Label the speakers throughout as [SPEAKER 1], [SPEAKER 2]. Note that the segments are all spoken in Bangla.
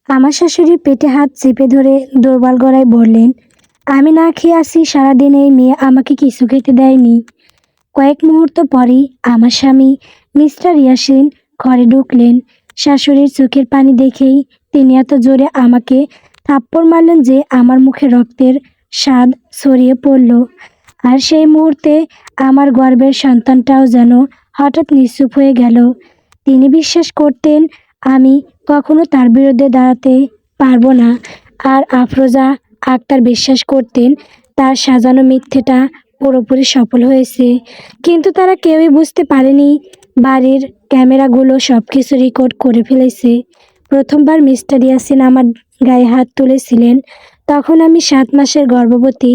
[SPEAKER 1] আমার শাশুড়ি পেটে হাত চেপে ধরে দুর্বল গলায় বললেন, আমি না খেয়ে আছি সারাদিন, এই মেয়ে আমাকে কিছু খেতে দেয়নি। কয়েক মুহূর্ত পরেই আমার স্বামী মিস্টার ইয়াসিন ঘরে ঢুকলেন। শাশুড়ির চোখের পানি দেখেই তিনি এত জোরে আমাকে থাপ্পড় মারলেন যে আমার মুখে রক্তের স্বাদ ছড়িয়ে পড়ল। আর সেই মুহূর্তে আমার গর্ভের সন্তানটাও যেন হঠাৎ নিশ্চুপ হয়ে গেল। তিনি বিশ্বাস করতেন আমি কখনো তার বিরুদ্ধে দাঁড়াতে পারবো না, আর আফরোজা আক্তার বিশ্বাস করতেন তার সাজানো মিথ্যেটা পুরোপুরি সফল হয়েছে। কিন্তু তারা কেউই বুঝতে পারেনি বাড়ির ক্যামেরাগুলো সব কিছু রেকর্ড করে ফেলেছে। প্রথমবার মিস্টার ইয়াসিন আমার গায়ে হাত তুলেছিলেন, তখন আমি 7 মাসের গর্ভবতী।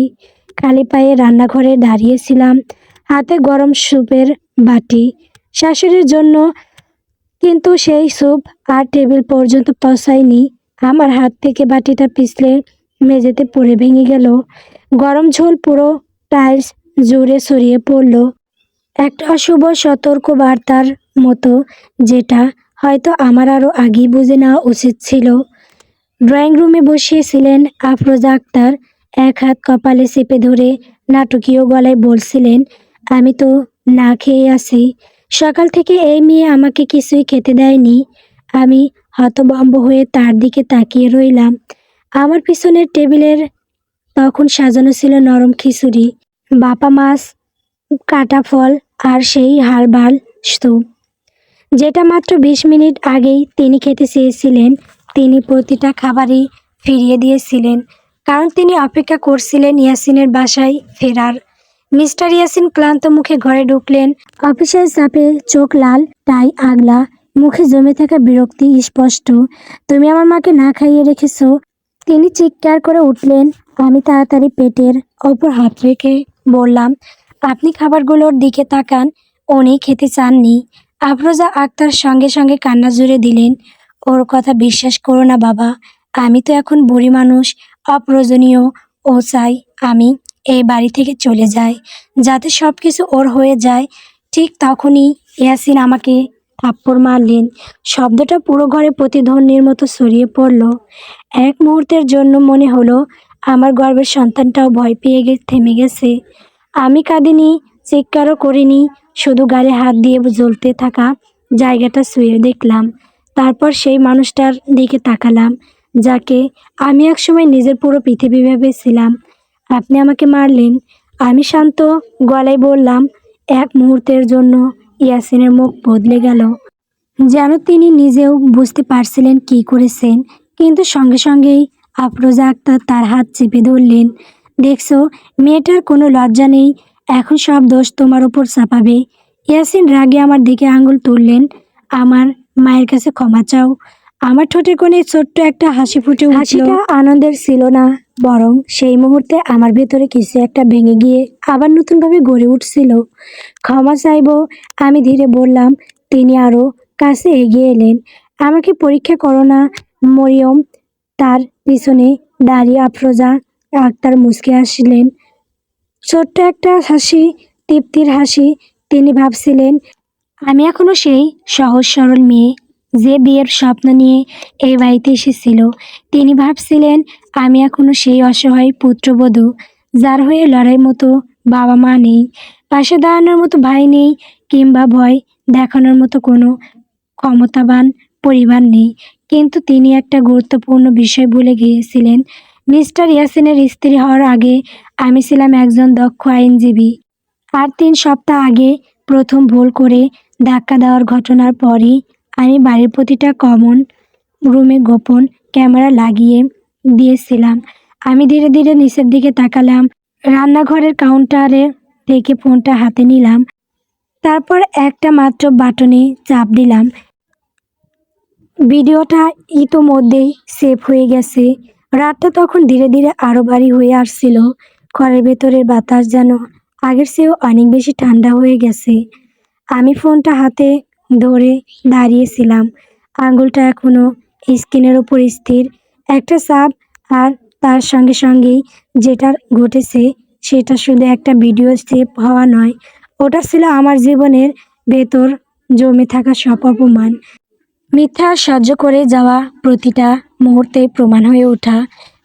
[SPEAKER 1] খালি পায়ে রান্নাঘরে দাঁড়িয়েছিলাম, হাতে গরম স্যুপের বাটি শাশুড়ির জন্য। কিন্তু সেই স্যুপ আর টেবিল পর্যন্ত পৌঁছায়নি। আমার হাত থেকে বাটিটা পিছলে মেঝেতে পড়ে ভেঙে গেল। গরম ঝোল পুরো টাইলস জুড়ে ছড়িয়ে পড়ল, একটা অশুভ সতর্ক বার্তার মতো, যেটা হয়তো আমার আরও আগেই বুঝে নেওয়া উচিত ছিল। ড্রয়িং রুমে বসিয়েছিলেন আফরোজা আক্তার, এক হাত কপালে চেপে ধরে নাটকীয় গলায় বলছিলেন, আমি তো না খেয়ে আছি, সকাল থেকে এই মেয়ে আমাকে কিছুই খেতে দেয়নি। আমি হতভম্ব হয়ে তার দিকে তাকিয়ে রইলাম। আমার পিছনের টেবিলের তখন সাজানো ছিল নরম খিচুড়ি, বাপা মাছ, কাটা ফল আর সেই হার্বাল স্যুপ, যেটা মাত্র 20 মিনিট আগেই তিনি খেতে চেয়েছিলেন। তিনি প্রতিটা খাবারই ফিরিয়ে দিয়েছিলেন, কারণ তিনি অপেক্ষা করছিলেন ইয়াসিনের বাসায় ফেরার। মিস্টার ইয়াসিন ক্লান্ত মুখে ঘরে ঢুকলেন। অফিসের চাপে চোখ লাল, টাই আগলা, মুখে জমে থাকা বিরক্তি স্পষ্ট। তুমি আমার মাকে না খাইয়ে রেখেছো, তিনি চিৎকার করে উঠলেন। আমি তাড়াতাড়ি পেটের ওপর হাত রেখে বললাম, আপনি খাবারগুলোর দিকে তাকান, উনি খেতে চাননি। আফরোজা আক্তার সঙ্গে সঙ্গে কান্না জুড়ে দিলেন, ওর কথা বিশ্বাস করো না বাবা, আমি তো এখন বুড়ি মানুষ, অপ্রয়োজনীয়। ও চাই আমি এই বাড়ি থেকে চলে যাই, যাতে সব কিছু ওর হয়ে যায়। ঠিক তখনই ইয়াসিন আমাকে থাপ্পড় মারলেন। শব্দটা পুরো ঘরে প্রতিধ্বনির মতো ছড়িয়ে পড়ল। এক মুহূর্তের জন্য মনে হলো আমার গর্ভের সন্তানটাও ভয় পেয়ে থেমে গেছে। আমি কাঁদিনি, চিৎকারও করিনি, শুধু গালে হাত দিয়ে জ্বলতে থাকা জায়গাটা ছুঁয়ে দেখলাম। তারপর সেই মানুষটার দিকে তাকালাম, যাকে আমি একসময় নিজের পুরো পৃথিবী ভেবেছিলাম। আপনি আমাকে মারলেন, আমি শান্ত গলায় বললাম। এক মুহূর্তের জন্য ইয়াসিনের মুখ বদলে গেল, যেন তিনি নিজেও বুঝতে পারছিলেন কি করেছেন। কিন্তু সঙ্গে সঙ্গেই আফরোজা আক্তার তার হাত চেপে ধরলেন। দেখছো, মেয়েটার কোনো লজ্জা নেই, এখন সব দোষ তোমার উপর চাপাবে। ইয়াসিন রাগে আমার দিকে আঙুল তুললেন। আমার মায়ের কাছে ক্ষমা চাও। আমার ঠোঁটের কোণে ছোট্ট একটা হাসি ফুটে উঠল। হাসিটা আনন্দের ছিল না, বরং সেই মুহূর্তে আমার ভেতরে কিছু একটা ভেঙে গিয়ে আবার নতুনভাবে গড়ে উঠছিল। ক্ষমা চাইবো, আমি ধীরে বললাম। তিনি আরও কাছে এগিয়ে এলেন। আমাকে পরীক্ষা করো না মরিয়ম। তার পিছনে দাঁড়িয়ে আফরোজা আক্তার মুচকে হাসলেন, ছোট্ট একটা হাসি, তৃপ্তির হাসি। তিনি ভাবছিলেন আমি এখনো সেই সহজ সরল মেয়ে যে বিয়ের স্বপ্ন নিয়ে এই বাড়িতে এসেছিল। তিনি ভাবছিলেন আমি এখনো সেই অসহায় পুত্রবধূ যার হয়ে লড়াই মতো বাবা মা নেই, পাশে দাঁড়ানোর মতো ভাই নেই, কিংবা ভয় দেখানোর মতো কোনো ক্ষমতাবান পরিবার নেই। কিন্তু তিনি একটা গুরুত্বপূর্ণ বিষয় ভুলে গিয়েছিলেন। মিস্টার ইয়াসিনের স্ত্রী হওয়ার আগে আমি ছিলাম একজন দক্ষ আইনজীবী। আর 3 সপ্তাহ আগে প্রথম ভুল করে ধাক্কা দেওয়ার ঘটনার পরই আমি বাড়ির প্রতিটা কমন রুমে গোপন ক্যামেরা লাগিয়ে দিয়েছিলাম। আমি ধীরে ধীরে নিচের দিকে তাকালাম, রান্নাঘরের কাউন্টারে থেকে ফোনটা হাতে নিলাম, তারপর একটা মাত্র বাটনে চাপ দিলাম। ভিডিওটা ইতোমধ্যেই সেভ হয়ে গেছে। রাতটা তখন ধীরে ধীরে আরও ভারী হয়ে আসছিল। ঘরের ভেতরের বাতাস যেন আগের চেয়েও অনেক বেশি ঠান্ডা হয়ে গেছে। আমি ফোনটা হাতে ধরে দাঁড়িয়েছিলাম, আঙুলটা এখনো স্ক্রিনের উপর স্থির। একটা চাপ, আর তার সঙ্গে সঙ্গেই যেটা ঘটেছে সেটা শুধু একটা ভিডিও সেভ হওয়া নয়, ওটা ছিল আমার জীবনের ভেতর জমে থাকা সব অপমান, মিথ্যা সহ্য করে যাওয়া প্রতিটা মুহূর্তেই প্রমাণ হয়ে ওঠা।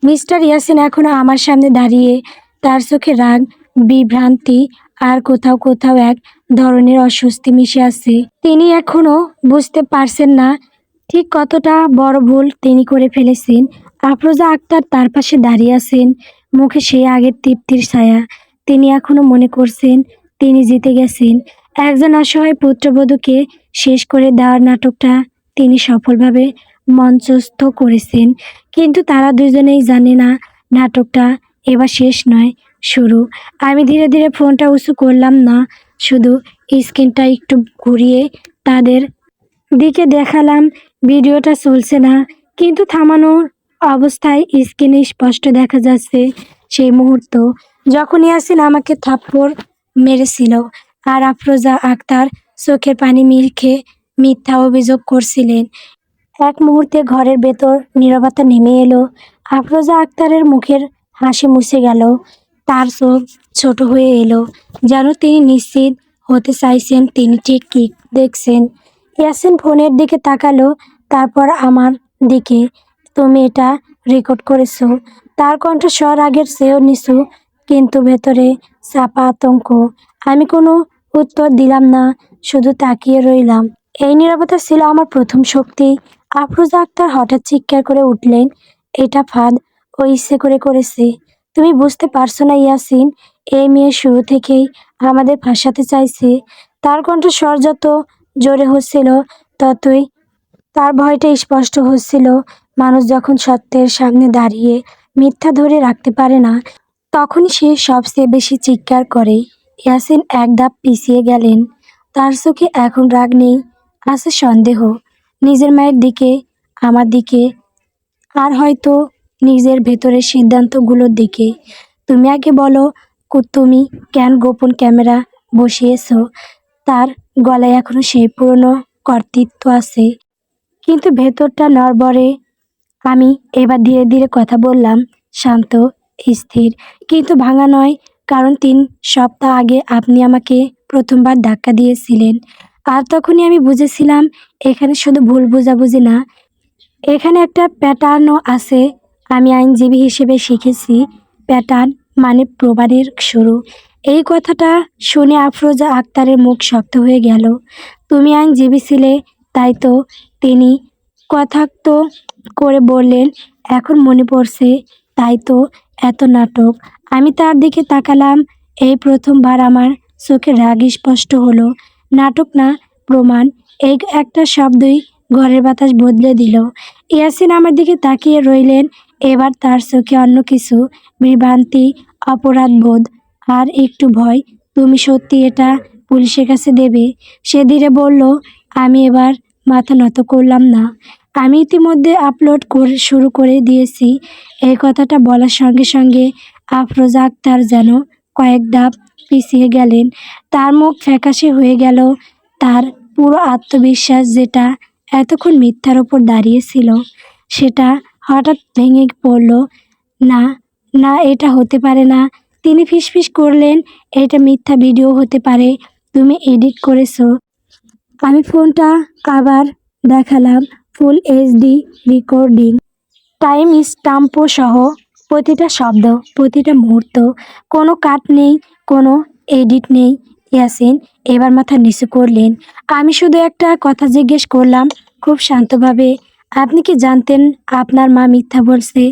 [SPEAKER 1] মিস্টার ইয়াসিন এখনো আমার সামনে দাঁড়িয়ে, তার চোখে রাগ, বিভ্রান্তি আর কোথাও কোথাও এক ধরনের অস্বস্তি মিশে আছে। তিনি এখনো বুঝতে পারছেন না ঠিক কতটা বড় ভুল তিনি করে ফেলেছেন। আফরোজা আক্তার তার পাশে দাঁড়িয়ে আছেন, মুখে সেই আগের তৃপ্তির ছায়া। তিনি এখনো মনে করছেন তিনি জিতে গেছেন। একজন অসহায় পুত্রবধূকে শেষ করে দেওয়ার নাটকটা তিনি সফলভাবে মঞ্চস্থ করেছেন। কিন্তু তারা দুজনেই জানে না নাটকটা এবার শেষ নয়, শুরু। আমি ধীরে ধীরে ফোনটা উঁচু করলাম না, শুধু স্ক্রিনটা একটু ঘুরিয়ে তাদের দিকে দেখালাম। ভিডিওটা চলছে না, কিন্তু থামানোর অবস্থায় স্ক্রিনে স্পষ্ট দেখা যাচ্ছে সেই মুহূর্ত যখন ইয়াসিন আমাকে থাপ্পড় মেরেছিল আর আফরোজা আক্তার চোখের পানি মেখে মিথ্যা অভিযোগ করছিলেন। এক মুহূর্তে ঘরের ভেতর নীরবতা নেমে এলো। আফরোজা আক্তারের মুখের হাসি মুছে গেল, তার চোখ ছোট হয়ে এলো, যেন তিনি নিশ্চিত হতে চাইছেন তিনি ঠিক কী দেখছেন। ইয়াসিন ফোনের দিকে তাকালো, তারপর আমার দিকে। তুমি এটা রেকর্ড করেছো? তার কণ্ঠস্বর আগের চেয়েও নিচু, কিন্তু ভেতরে চাপা আতঙ্ক। আমি কোনো উত্তর দিলাম না, শুধু তাকিয়ে রইলাম। এই নীরবতা ছিল আমার প্রথম শক্তি। আফরোজা আক্তার হঠাৎ চিৎকার করে উঠলেন, এটা ফাঁদ, ও ইচ্ছে করে করেছে। তুমি বুঝতে পারছো না ইয়াসিন, এই মেয়ে শুরু থেকেই আমাদের ফাঁসাতে চাইছে। তার কণ্ঠস্বর যত জোরে হচ্ছিল ততই তার ভয়টা স্পষ্ট হচ্ছিল। মানুষ যখন সত্যের সামনে দাঁড়িয়ে মিথ্যা ধরে রাখতে পারে না, তখনই সে সবচেয়ে বেশি চিৎকার করে। ইয়াসিন এক ধাপ পিছিয়ে গেলেন, তার চোখে এখন রাগ নেই, আছে সন্দেহ। নিজের মায়ের দিকে, আমার দিকে, আর হয়তো নিজের ভেতরের সিদ্ধান্তগুলোর দিকে। তুমি আগে বলো, তুমি কেন গোপন ক্যামেরা বসিয়েছো? তার গলায় এখনো সেই পুরনো কর্তৃত্ব আছে, কিন্তু ভেতরটা নড়বড়ে। আমি এবার ধীরে ধীরে কথা বললাম, শান্ত, স্থির, কিন্তু ভাঙা নয়। কারণ 3 সপ্তাহ আগে আপনি আমাকে প্রথমবার ধাক্কা দিয়েছিলেন, আর তখনই আমি বুঝেছিলাম এখানে শুধু ভুল বোঝাবুঝি না, এখানে একটা প্যাটার্নও আছে। আমি আইনজীবী হিসেবে শিখেছি, প্যাটার্ন মানে প্রমাণের শুরু। এই কথাটা শুনে আফরোজা আক্তারের মুখ শক্ত হয়ে গেল। তুমি আইনজীবী ছিলে, তাই তো? তিনি কথাক্ত করে বললেন, এখন মনে পড়ছে, তাই তো এত নাটক। আমি তার দিকে তাকালাম, এই প্রথমবার আমার চোখে রাগ স্পষ্ট হলো। নাটক না, প্রমাণ। এই একটা শব্দই ঘরের বাতাস বদলে দিল। ইয়াসিন আমার দিকে তাকিয়ে রইলেন, এবার তার চোখে অন্য কিছু, বিভ্রান্তি, অপরাধবোধ আর একটু ভয়। তুমি সত্যি এটা পুলিশের কাছে দেবে? সে ধীরে বলল। আমি এবার মাথা নত করলাম না। আমি ইতিমধ্যে আপলোড করে শুরু করে দিয়েছি। এই কথাটা বলার সঙ্গে সঙ্গে আফরোজা আক্তার যেন কয়েক ধাপ পিছিয়ে গেলেন, তার মুখ ফ্যাকাশে হয়ে গেল। তার পুরো আত্মবিশ্বাস, যেটা এতক্ষণ মিথ্যার ওপর দাঁড়িয়েছিল, সেটা হঠাৎ ভেঙে পড়ল। না, না, এটা হতে পারে না। তিনি ফিসফিস করলেন, এটা মিথ্যা ভিডিও হতে পারে, তুমি এডিট করেছো। আমি ফোনটা আবার দেখালাম, ফুল এইচডি রেকর্ডিং, টাইম স্টাম্পও সহ, প্রতিটা শব্দ, প্রতিটা মুহূর্ত, কোনো কাট নেই, কোনো এডিট নেই। ইয়াসিন এবার মাথা নিচু করলেন। আমি শুধু একটা কথা জিজ্ঞেস করলাম, খুব শান্তভাবে, আপনি কি জানতেন আপনার মা মিথ্যা বলছে?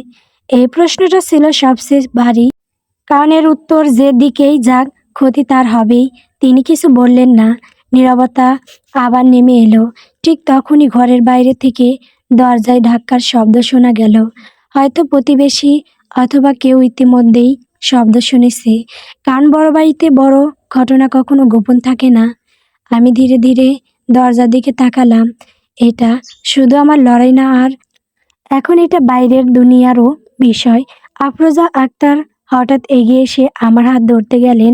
[SPEAKER 1] এই প্রশ্নটা ছিল সবচেয়ে ভারী, কারণ এর উত্তর যে দিকেই যাক ক্ষতি তার হবেই। তিনি কিছু বললেন না। নীরবতা আবার নেমে এলো। ঠিক তখনই ঘরের বাইরে থেকে দরজায় ধাক্কার শব্দ শোনা গেল। হয়তো প্রতিবেশী অথবা কেউ ইতিমধ্যেই শব্দ শুনেছে। কারণ বড় বাড়িতে বড় ঘটনা কখনো গোপন থাকে না। আমি ধীরে ধীরে দরজার দিকে তাকালাম। এটা শুধু আমার লড়াই না, আর এখন এটা বাইরের দুনিয়ারও বিষয়। আফরোজা আক্তার হঠাৎ এগিয়ে এসে আমার হাত ধরতে গেলেন।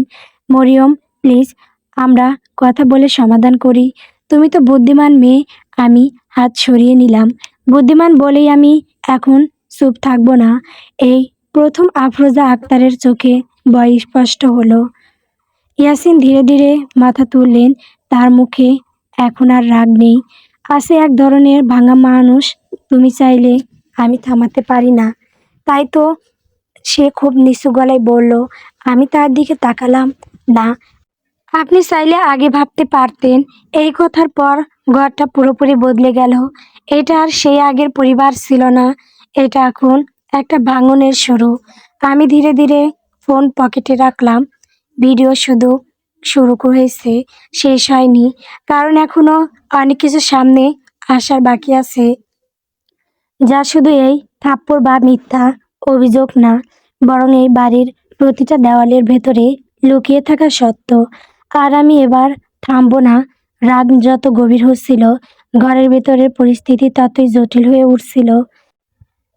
[SPEAKER 1] মরিয়ম, প্লিজ, আমরা কথা বলে সমাধান করি। তুমি তো বুদ্ধিমান মেয়ে। আমি হাত সরিয়ে নিলাম। বুদ্ধিমান বলেই আমি এখন চুপ থাকবো না। এই প্রথম আফরোজা আক্তারের চোখে ভয় স্পষ্ট হলো। ইয়াসিন ধীরে ধীরে মাথা তুললেন, তার মুখে এখন আর রাগ নেই, আছে এক ধরনের ভাঙা মানুষ। তুমি চাইলে আমি থামাতে পারি না। তাই তো সে খুব নিচু গলায় বলল। আমি তার দিকে তাকালাম। না, আপনি চাইলে আগে ভাবতে পারতেন। এই কথার পর ঘরটা পুরোপুরি বদলে গেল। এটা আর সেই আগের পরিবার ছিল না, এটা এখন একটা ভাঙনের শুরু। আমি ধীরে ধীরে ফোন পকেটে রাখলাম। ভিডিও শুধু শুরু হয়েছে, শেষ হয়নি, কারণ এখনো অনেক কিছু সামনে আসার বাকি আছে, যা শুধু এই থাপ্পড় বা মিথ্যা অভিযোগ না, বরং এই বাড়ির প্রতিটা দেওয়ালের ভেতরে লুকিয়ে থাকা সত্য। আর আমি এবার থামবো না। রাত যত গভীর হচ্ছিল, ঘরের ভেতরের পরিস্থিতি ততই জটিল হয়ে উঠছিল।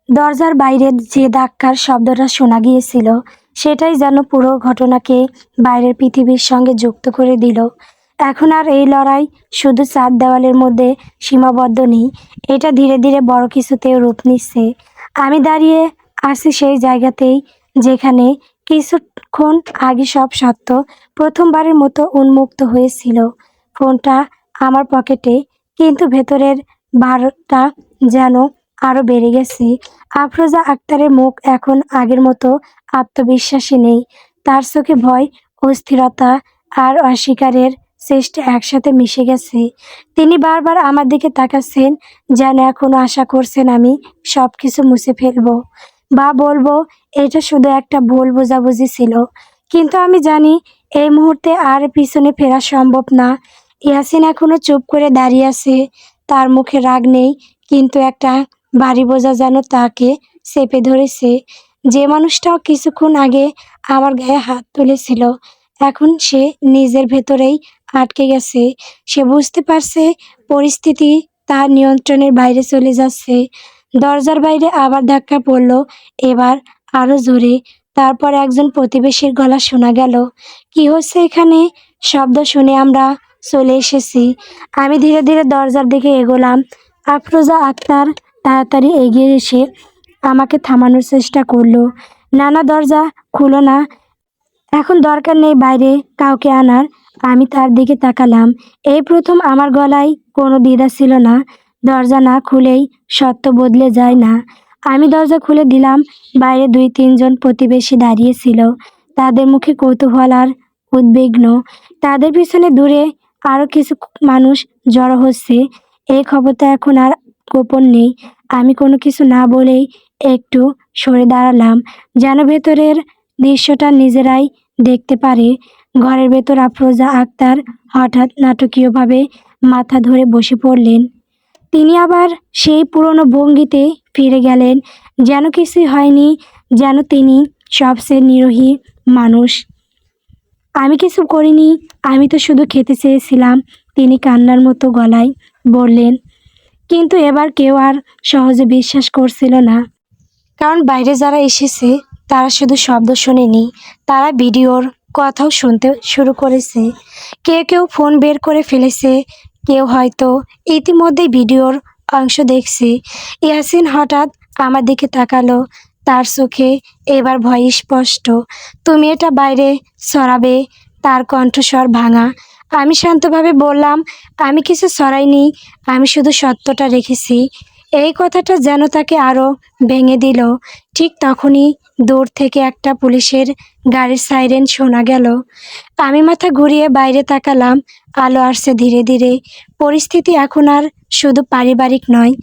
[SPEAKER 1] দরজার বাইরে যে ধাক্কার শব্দটা শোনা গিয়েছিল, সেটাই যেন পুরো ঘটনাকে বাইরের পৃথিবীর সঙ্গে যুক্ত করে দিল। এখন আর এই লড়াই শুধু চার দেওয়ালের মধ্যে সীমাবদ্ধ নেই, এটা ধীরে ধীরে বড় কিছুতেও রূপ নিচ্ছে। আমি দাঁড়িয়ে আছি সেই জায়গাতেই, যেখানে কিছুক্ষণ আগে সব সত্য প্রথমবারের মতো উন্মুক্ত হয়েছিল। ফোনটা আমার পকেটে, কিন্তু ভেতরের ভারটা যেন আরো বেড়ে গেছে। আফরোজা আক্তারের মুখ এখন আগের মতো আত্মবিশ্বাসী নেই। তার চোখে ভয়, অস্থিরতা আর অস্বীকারের চেষ্টা একসাথে মিশে গেছে। তিনি বারবার আমার দিকে তাকাচ্ছেন, যেন এখনো আশা করছেন আমি সবকিছু মুছে ফেলবো বা বলবো এটা শুধু একটা ভুল বোঝাবুঝি ছিল। কিন্তু আমি জানি এই মুহূর্তে আর পিছনে ফেরা সম্ভব না। ইয়াসিন এখনো চুপ করে দাঁড়িয়ে আছে। তার মুখে রাগ নেই, কিন্তু একটা ভারী বোঝা যেন তাকে চেপে ধরেছে। যে মানুষটাও কিছুক্ষণ আগে আমার গায়ে হাত তুলেছিল, এখন সে নিজের ভেতরেই আটকে গেছে। সে বুঝতে পারছে পরিস্থিতি তার নিয়ন্ত্রণের বাইরে চলে যাচ্ছে। দরজার বাইরে আবার ধাক্কা পড়ল, এবার আরো জোরে। তারপর একজন প্রতিবেশীর গলা শোনা গেল। কি হচ্ছে এখানে? শব্দ শুনে আমরা চলে এসেছি। আমি ধীরে ধীরে দরজার দিকে এগোলাম। আফরোজা আক্তার তাড়াতাড়ি এগিয়ে এসে আমাকে থামানোর চেষ্টা করলো। না না, দরজা খুলো না, এখন দরকার নেই বাইরে কাউকে আনার। আমি তার দিকে তাকালাম। এই প্রথম আমার গলায় কোনো দ্বিধা ছিল না। দরজা না খুলেই সত্য বদলে যায় না। আমি দরজা খুলে দিলাম। বাইরে 2-3 জন প্রতিবেশী দাঁড়িয়ে ছিল, তাদের মুখে কৌতূহল আর উদ্বিগ্ন। তাদের পিছনে দূরে আরো কিছু মানুষ জড়ো হচ্ছে। এই খবরটা এখন আর গোপন নেই। আমি কোনো কিছু না বলেই একটু সরে দাঁড়ালাম, যেন ভেতরের দৃশ্যটা নিজেরাই দেখতে পারে। ঘরের ভেতর আফরোজা আক্তার হঠাৎ নাটকীয়ভাবে মাথা ধরে বসে পড়লেন। তিনি আবার সেই পুরনো ভঙ্গিতে ফিরে গেলেন, যেন কিছুই হয়নি, যেন তিনি সবচেয়ে নিরীহ মানুষ। আমি কিছু করিনি, আমি তো শুধু খেতে চেয়েছিলাম, তিনি কান্নার মতো গলায় বললেন। কিন্তু এবার কেউ আর সহজে বিশ্বাস করছিল না, কারণ বাইরে যারা এসেছে তারা শুধু শব্দ শোনেনি, তারা ভিডিওর কথাও শুনতে শুরু করেছে। কেউ কেউ ফোন বের করে ফেলেছে, কেউ হয়তো ইতিমধ্যেই ভিডিওর অংশ দেখছে। ইয়াসিন হঠাৎ আমার দিকে তাকালো, তার চোখে এবার ভয় স্পষ্ট। তুমি এটা বাইরে ছড়াবে? তার কণ্ঠস্বর ভাঙা। আমি শান্তভাবে বললাম, আমি কিছু ছড়াইনি, আমি শুধু সত্যটা রেখেছি। এই কথাটা যেন তাকে আরো ভেঙে দিল। ঠিক তখনই দূর থেকে একটা পুলিশের গাড়ির সাইরেন শোনা গেল। আমি মাথা ঘুরিয়ে বাইরে তাকালাম। আলো আসছে ধীরে ধীরে। পরিস্থিতি এখন আর শুধু পারিবারিক নয়,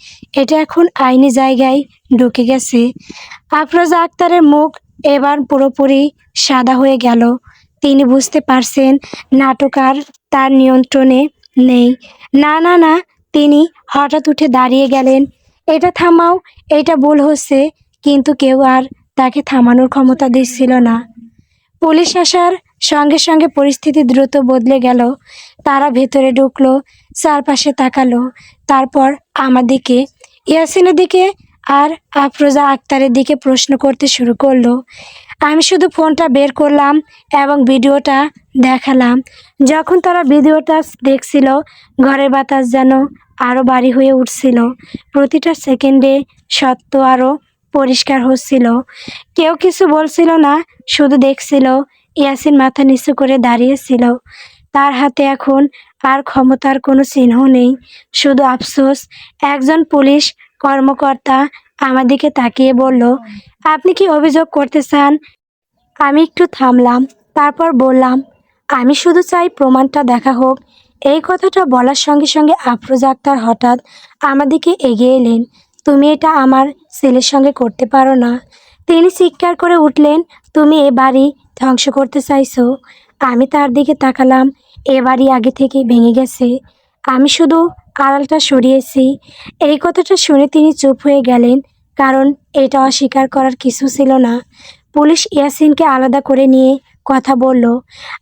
[SPEAKER 1] এটা এখন আইনি জায়গায় ঢুকে গেছে। আফরোজা আক্তারের মুখ এবার পুরোপুরি সাদা হয়ে গেল। তিনি বুঝতে পারছেন নাটক আর তার নিয়ন্ত্রণে নেই। না না না, তিনি হঠাৎ উঠে দাঁড়িয়ে গেলেন। এটা থামাও, এটা ভুল হচ্ছে। কিন্তু কেউ আর তাকে থামানোর ক্ষমতা দিচ্ছিল না। পুলিশ আসার সঙ্গে সঙ্গে পরিস্থিতি দ্রুত বদলে গেল। তারা ভেতরে ঢুকলো, চারপাশে তাকালো, তারপর আমার দিকে, ইয়াসিনের দিকে আর আফরোজা আক্তারের দিকে প্রশ্ন করতে শুরু করলো। আমি শুধু ফোনটা বের করলাম এবং ভিডিওটা দেখালাম। যখন তারা ভিডিওটা দেখছিল, ঘরের বাতাস যেন আরও ভারী হয়ে উঠছিল। প্রতিটা সেকেন্ডে সত্য আরও পরিষ্কার হচ্ছিল। কেউ কিছু বলছিল না, শুধু দেখছিল। ইয়াসিন মাথা নিচু করে দাঁড়িয়েছিল। তার হাতে এখন আর ক্ষমতার কোনো চিহ্ন নেই, শুধু আফসোস। একজন পুলিশ কর্মকর্তা আমার দিকে তাকিয়ে বলল, আপনি কি অভিযোগ করতে চান? আমি একটু থামলাম, তারপর বললাম, আমি শুধু চাই প্রমাণটা দেখা হোক। এই কথাটা বলার সঙ্গে সঙ্গে আফরোজা আক্তার হঠাৎ আমার দিকে এগিয়ে এলেন। তুমি এটা আমার ছেলের সঙ্গে করতে পারো না। তিনি চিৎকার করে উঠলেন, তুমি এ বাড়ি ধ্বংস করতে চাইছো? আমি তার দিকে তাকালাম। এ বাড়ি আগে থেকেই ভেঙে গেছে, আমি শুধু আড়ালটা সরিয়েছি। এই কথাটা শুনে তিনি চুপ হয়ে গেলেন, কারণ এটা অস্বীকার করার কিছু ছিল না। পুলিশ ইয়াসিনকে আলাদা করে নিয়ে কথা বলল।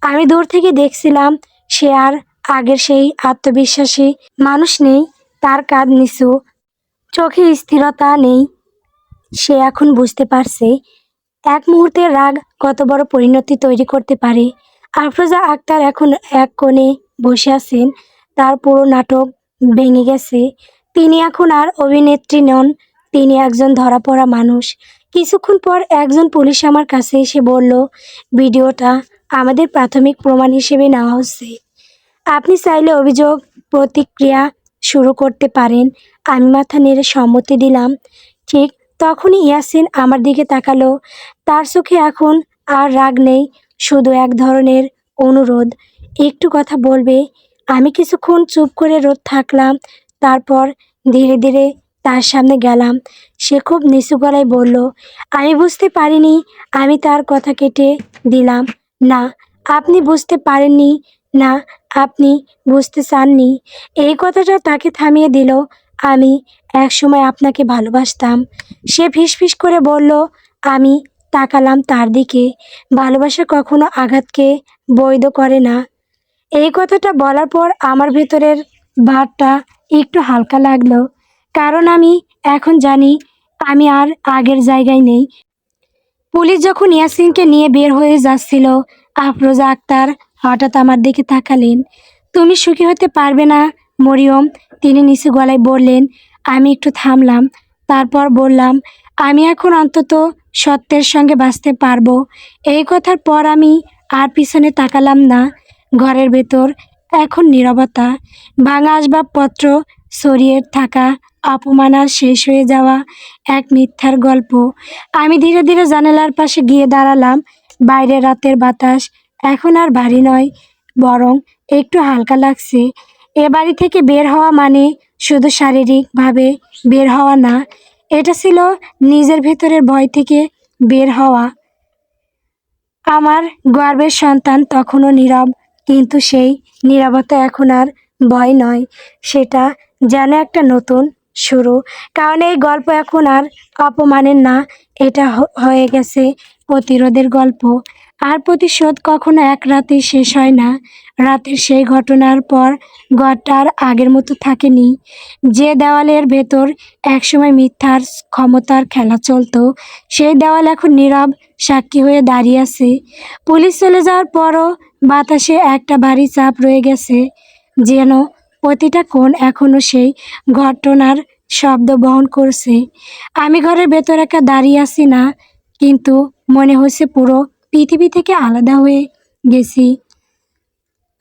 [SPEAKER 1] আমি দূর থেকে দেখছিলাম, সে আর আগের সেই আত্মবিশ্বাসী মানুষ নেই। তার কাঁধ নিচু, চোখে স্থিরতা নেই। সে এখন বুঝতে পারছে এক মুহূর্তের রাগ কত বড় পরিণতি তৈরি করতে পারে। আফরোজা আক্তার এখন এক কোণে বসে আছেন। তার পুরো নাটক ভেঙে গেছে। তিনি এখন আর অভিনেত্রী নন, তিনি একজন ধরাপড়া মানুষ। কিছুক্ষণ পর একজন পুলিশ আমার কাছে এসে বলল, ভিডিওটা আমাদের প্রাথমিক প্রমাণ হিসেবে নেওয়া হচ্ছে। আপনি চাইলে অভিযোগ প্রতিক্রিয়া শুরু করতে পারেন। আমি মাথা নেড়ে সম্মতি দিলাম। ঠিক তখনই ইয়াসিন আমার দিকে তাকালো। তার চোখে এখন আর রাগ নেই, শুধু এক ধরনের অনুরোধ, একটু কথা বলবে। আমি কিছুক্ষণ চুপ করে রোদ থাকলাম, তারপর ধীরে ধীরে তার সামনে গেলাম। সে খুব নিচু গলায় বলল, আমি বুঝতে পারিনি। আমি তার কথা কেটে দিলাম, না, আপনি বুঝতে পারেননি না, আপনি বুঝতে চাননি। এই কথাটা তাকে থামিয়ে দিল। আমি একসময় আপনাকে ভালোবাসতাম। সে ফিসফিস করে বলল। আমি তাকালাম তার দিকে। ভালোবাসা কখনো আঘাতকে বৈধ করে না। এই কথাটা বলার পর আমার ভেতরের ভারটা একটু হালকা লাগলো, কারণ আমি এখন জানি আমি আর আগের জায়গায় নেই। পুলিশ যখন ইয়াসিনকে নিয়ে বের হয়ে যাচ্ছিল, আফরোজা আক্তার হঠাৎ আমার দিকে তাকালেন। তুমি সুখী হতে পারবে না মরিয়ম, তিনি নিচু গলায় বললেন। আমি একটু থামলাম, তারপর বললাম, আমি এখন অন্তত সত্যের সঙ্গে বাঁচতে পারবো। এই কথার পর আমি আর পিছনে তাকালাম না। ঘরের ভেতর এখন নীরবতা, ভাঙা আসবাবপত্র, ছড়িয়ে থাকা অপমান আর শেষ হয়ে যাওয়া এক মিথ্যার গল্প। আমি ধীরে ধীরে জানালার পাশে গিয়ে দাঁড়ালাম। বাইরে রাতের বাতাস এখন আর ভারী নয়, বরং একটু হালকা লাগছে। এ বাড়ি থেকে বের হওয়া মানে শুধু শারীরিকভাবে বের হওয়া না, এটা ছিল নিজের ভেতরের ভয় থেকে বের হওয়া। আমার গর্বের সন্তান তখনও নীরব, কিন্তু সেই নীরবতা এখন আর ভয় নয়, সেটা যেন একটা নতুন শুরু। কারণ এই গল্প এখন আর অপমানের না, এটা হয়ে গেছে প্রতিরোধের গল্প। আর প্রতিশোধ কখনো এক রাতেই শেষ হয় না। রাতের সেই ঘটনার পর ঘরটা আর আগের মতো থাকেনি। যে দেওয়ালের ভেতর একসময় মিথ্যার ক্ষমতার খেলা চলতো, সেই দেওয়াল এখন নীরব সাক্ষী হয়ে দাঁড়িয়ে আছে। পুলিশ চলে যাওয়ার পরও বাতাসে একটা ভারী চাপ রয়ে গেছে, যেন প্রতিটা কোণ এখনো সেই ঘটনার শব্দ বহন করছে। আমি ঘরের ভেতর একা দাঁড়িয়ে আছি না, কিন্তু মনে হচ্ছে পুরো পৃথিবী থেকে আলাদা হয়ে গেছি।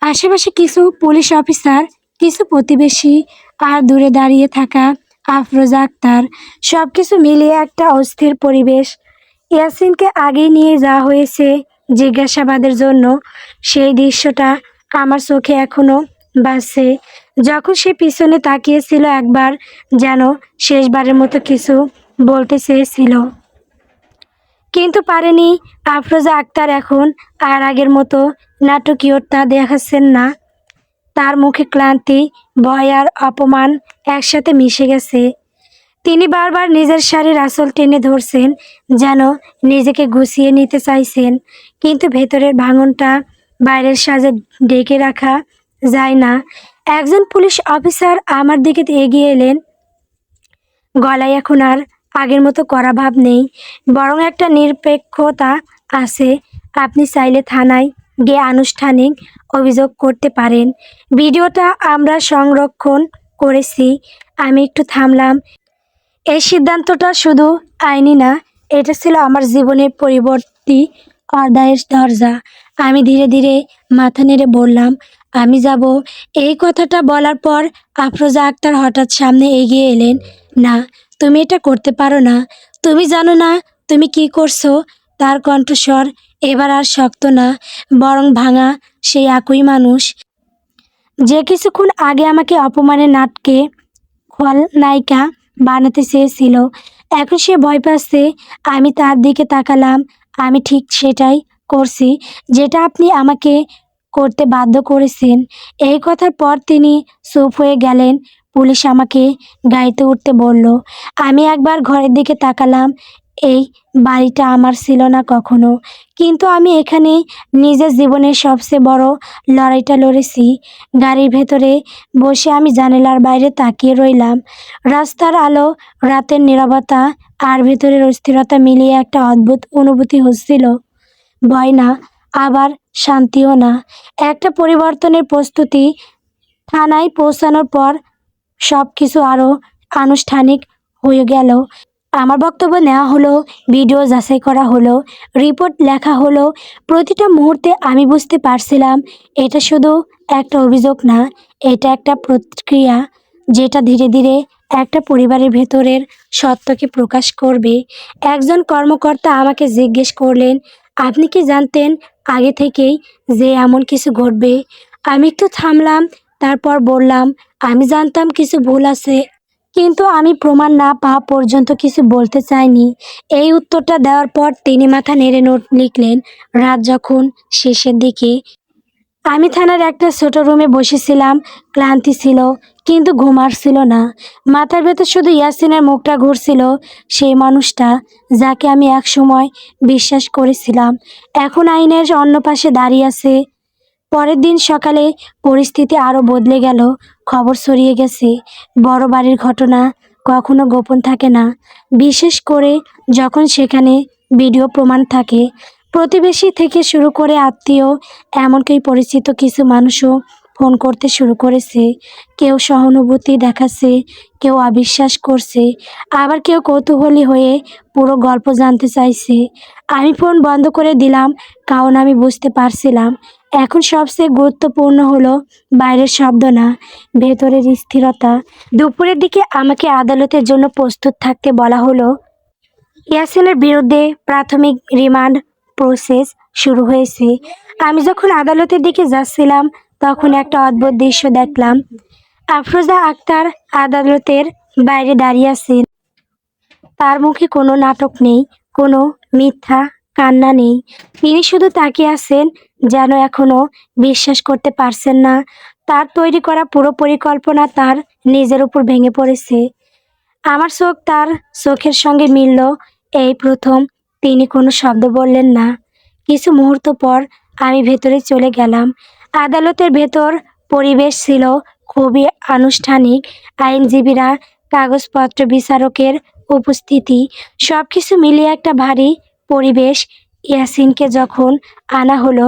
[SPEAKER 1] আশেপাশে কিছু পুলিশ অফিসার, কিছু প্রতিবেশী, আর দূরে দাঁড়িয়ে থাকা আফরোজা আক্তার, সব কিছু মিলিয়ে একটা অস্থির পরিবেশ। ইয়াসিনকে আগেই নিয়ে যাওয়া হয়েছে জিজ্ঞাসাবাদের জন্য। সেই দৃশ্যটা আমার চোখে এখনো ভাসছে। যখন সে পিছনে তাকিয়েছিল একবার, যেন শেষবারের মতো কিছু বলতে চেয়েছিল, কিন্তু পারেনি। আফরোজা আক্তার এখন আর আগের মতো নাটকীয়তা দেখাচ্ছেন না। তার মুখে ক্লান্তি, ভয় আর অপমান একসাথে মিশে গেছে। তিনি বারবার নিজের শাড়ির আঁচল টেনে ধরছেন, যেন নিজেকে গুছিয়ে নিতে চাইছেন, কিন্তু ভেতরের ভাঙনটা বাইরের সাজে ঢেকে রাখা যায় না। একজন পুলিশ অফিসার আমার দিকে এগিয়ে এলেন। গলায় এখন আর আগের মতো কড়া ভাব নেই, বরং একটা নিরপেক্ষতা আছে। আপনি চাইলে থানায় গিয়ে আনুষ্ঠানিক অভিযোগ করতে পারেন। ভিডিওটা আমরা সংরক্ষণ করেছি। আমি একটু থামলাম। এই সিদ্ধান্তটা শুধু আইনি না, এটা ছিল আমার জীবনের পরিবর্তী অধ্যায়ের দরজা। আমি ধীরে ধীরে মাথা নেড়ে বললাম, আমি যাব। এই কথাটা বলার পর আফরোজা আক্তার হঠাৎ সামনে এগিয়ে এলেন। না, তুমি এটা করতে পারো না। তুমি জানো না তুমি কি করছো? তার কণ্ঠস্বর এবার আর শক্ত না, বরং ভাঙা। সেই একই মানুষ যে কিছুক্ষণ আগে আমাকে অপমানের নাটকে খলনায়িকা বানাতে চেয়েছিল, এখন সে ভয় পাচ্ছে। আমি তার দিকে তাকালাম। আমি ঠিক সেটাই করছি যেটা আপনি আমাকে করতে বাধ্য করেছেন। এই কথার পর তিনি চুপ হয়ে গেলেন। পুলিশ আমাকে গাড়িতে উঠতে বলল। আমি একবার ঘরের দিকে তাকালাম। এই বাড়িটা আমার ছিল না কখনো, কিন্তু আমি এখানে নিজের জীবনের সবচেয়ে বড় লড়াইটা লড়েছি। গাড়ির ভেতরে বসে আমি জানালার বাইরে তাকিয়ে রইলাম। রাস্তার আলো, রাতের নীরবতা আর ভেতরের অস্থিরতা মিলিয়ে একটা অদ্ভুত অনুভূতি হচ্ছিল। ভয় না, আবার শান্তিও না। একটা পরিবর্তনের প্রস্তুতি। থানায় পৌঁছানোর পর সব কিছু আরও আনুষ্ঠানিক হয়ে গেল। আমার বক্তব্য নেওয়া হলো, ভিডিও যাচাই করা হলো, রিপোর্ট লেখা হলো। প্রতিটা মুহূর্তে আমি বুঝতে পারছিলাম এটা শুধু একটা অভিযোগ না, এটা একটা প্রক্রিয়া যেটা ধীরে ধীরে একটা পরিবারের ভেতরের সত্যকে প্রকাশ করবে। একজন কর্মকর্তা আমাকে জিজ্ঞেস করলেন, আপনি কি জানতেন আগে থেকেই যে এমন কিছু ঘটবে? আমি একটু থামলাম, তারপর বললাম, আমি জানতাম কিছু ভুল আছে, কিন্তু আমি প্রমাণ না পাওয়া পর্যন্ত কিছু বলতে চাইনি। এই উত্তরটা দেওয়ার পর তিনি মাথা নেড়ে নোট লিখলেন। রাত যখন শেষের দিকে আমি থানার একটা ছোট রুমে বসেছিলাম। ক্লান্তি ছিল, কিন্তু ঘুম আসছিল না। মাথার ভেতর শুধু ইয়াসিনের মুখটা ঘুরছিল। সেই মানুষটা যাকে আমি একসময় বিশ্বাস করেছিলাম, এখন আইনের অন্য পাশে দাঁড়িয়ে আছে। পরের দিন সকালে পরিস্থিতি আরও বদলে গেল। খবর ছড়িয়ে গেছে। বড় বাড়ির ঘটনা কখনো গোপন থাকে না, বিশেষ করে যখন সেখানে ভিডিও প্রমাণ থাকে। প্রতিবেশী থেকে শুরু করে আত্মীয়, এমনকি পরিচিত কিছু মানুষও ফোন করতে শুরু করেছে। কেউ সহানুভূতি দেখাচ্ছে, কেউ অবিশ্বাস করছে, আবার কেউ কৌতূহলী হয়ে পুরো গল্প জানতে চাইছে। আমি ফোন বন্ধ করে দিলাম, কারণ আমি বুঝতে পারছিলাম এখন সবচেয়ে গুরুত্বপূর্ণ হলো বাইরের শব্দ না, ভেতরের স্থিরতা। দুপুরের দিকে আমাকে আদালতের জন্য প্রস্তুত থাকতে বলা হলো। ইয়াসিনের বিরুদ্ধে প্রাথমিক রিমান্ড প্রসেস শুরু হয়েছে। আমি যখন আদালতের দিকে যাচ্ছিলাম, তখন একটা অদ্ভুত দৃশ্য দেখলাম। আফরোজা আক্তার আদালতের বাইরে দাঁড়িয়ে আছেন। তার মুখে কোনো নাটক নেই, কোনো মিথ্যা কান্না নেই। তিনি শুধু তাকিয়ে আছেন, যেন এখনো বিশ্বাস করতে পারছেন না তার তৈরি করা পুরো পরিকল্পনা তার নিজের উপর ভেঙে পড়েছে। আমার চোখ তার চোখের সঙ্গে মিলল। এই প্রথম তিনি কোনো শব্দ বললেন না। কিছু মুহূর্ত পর আমি ভেতরে চলে গেলাম। আদালতের ভেতর পরিবেশ ছিল খুবই আনুষ্ঠানিক। আইনজীবীরা, কাগজপত্র, বিচারকের উপস্থিতি, সব কিছু মিলিয়ে একটা ভারী পরিবেশ। ইয়াসিনকে যখন আনা হলো,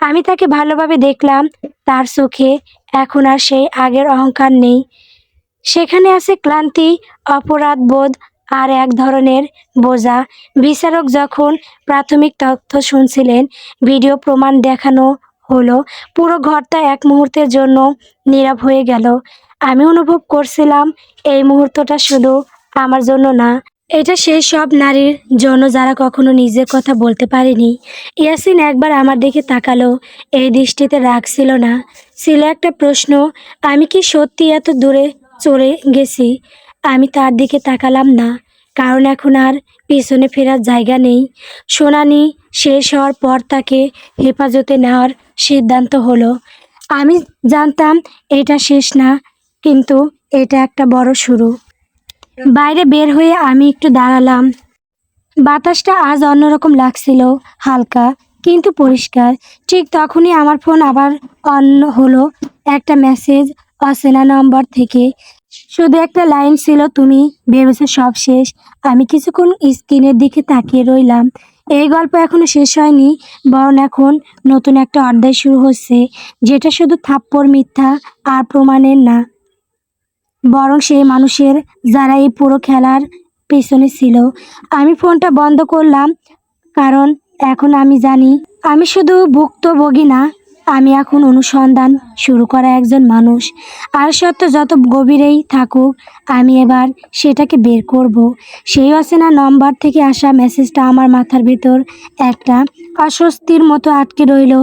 [SPEAKER 1] আমি তাকে ভালোভাবে দেখলাম। তার চোখে এখন আর সেই আগের অহংকার নেই। সেখানে আছে ক্লান্তি, অপরাধবোধ আর এক ধরনের বোঝা। বিচারক যখন প্রাথমিক তথ্য শুনছিলেন, ভিডিও প্রমাণ দেখানো হলো, পুরো ঘরটা এক মুহূর্তের জন্য নীরব হয়ে গেল। আমি অনুভব করছিলাম এই মুহূর্তটা শুধু আমার জন্য না, এটা সেই সব নারীর জন্য যারা কখনো নিজের কথা বলতে পারেনি। ইয়াসিন একবার আমার দিকে তাকালো। এই দৃষ্টিতে রাগ ছিল না, ছিল একটা প্রশ্ন। আমি কি সত্যি এত দূরে চলে গেছি? আমি তার দিকে তাকালাম না, কারণ এখন আর পিছনে ফেরার জায়গা নেই। শুনানি শেষ হওয়ার পর তাকে হেফাজতে নেওয়ার সিদ্ধান্ত হলো। আমি জানতাম এটা শেষ না, কিন্তু এটা একটা বড় শুরু। বাইরে বের হয়ে আমি একটু দাঁড়ালাম। বাতাসটা আজ অন্যরকম লাগছিল, হালকা কিন্তু পরিষ্কার। ঠিক তখনই আমার ফোন আবার অন হলো। একটা মেসেজ, অচেনা নম্বর থেকে। শুধু একটা লাইন ছিল, তুমি ভেবেছো সব শেষ। আমি কিছুক্ষণ স্ক্রিনের দিকে তাকিয়ে রইলাম। এই গল্প এখনো শেষ হয়নি, বরং এখন নতুন একটা অধ্যায় শুরু হচ্ছে, যেটা শুধু থাপ্পড়, মিথ্যা আর প্রমাণের না, বরং সেই মানুষের যারা এই পুরো খেলার পেছনে ছিল। আমি ফোনটা বন্ধ করলাম, কারণ এখন আমি জানি আমি শুধু ভুক্তভোগী না, আমি এখন অনুসন্ধান শুরু করা একজন মানুষ। আর সত্য যত গভীরেই থাকুক, আমি এবার সেটাকে বের করব। সেই অচেনা নম্বর থেকে আসা মেসেজটা আমার মাথার ভেতর একটা অস্বস্তির মতো আটকে রইল।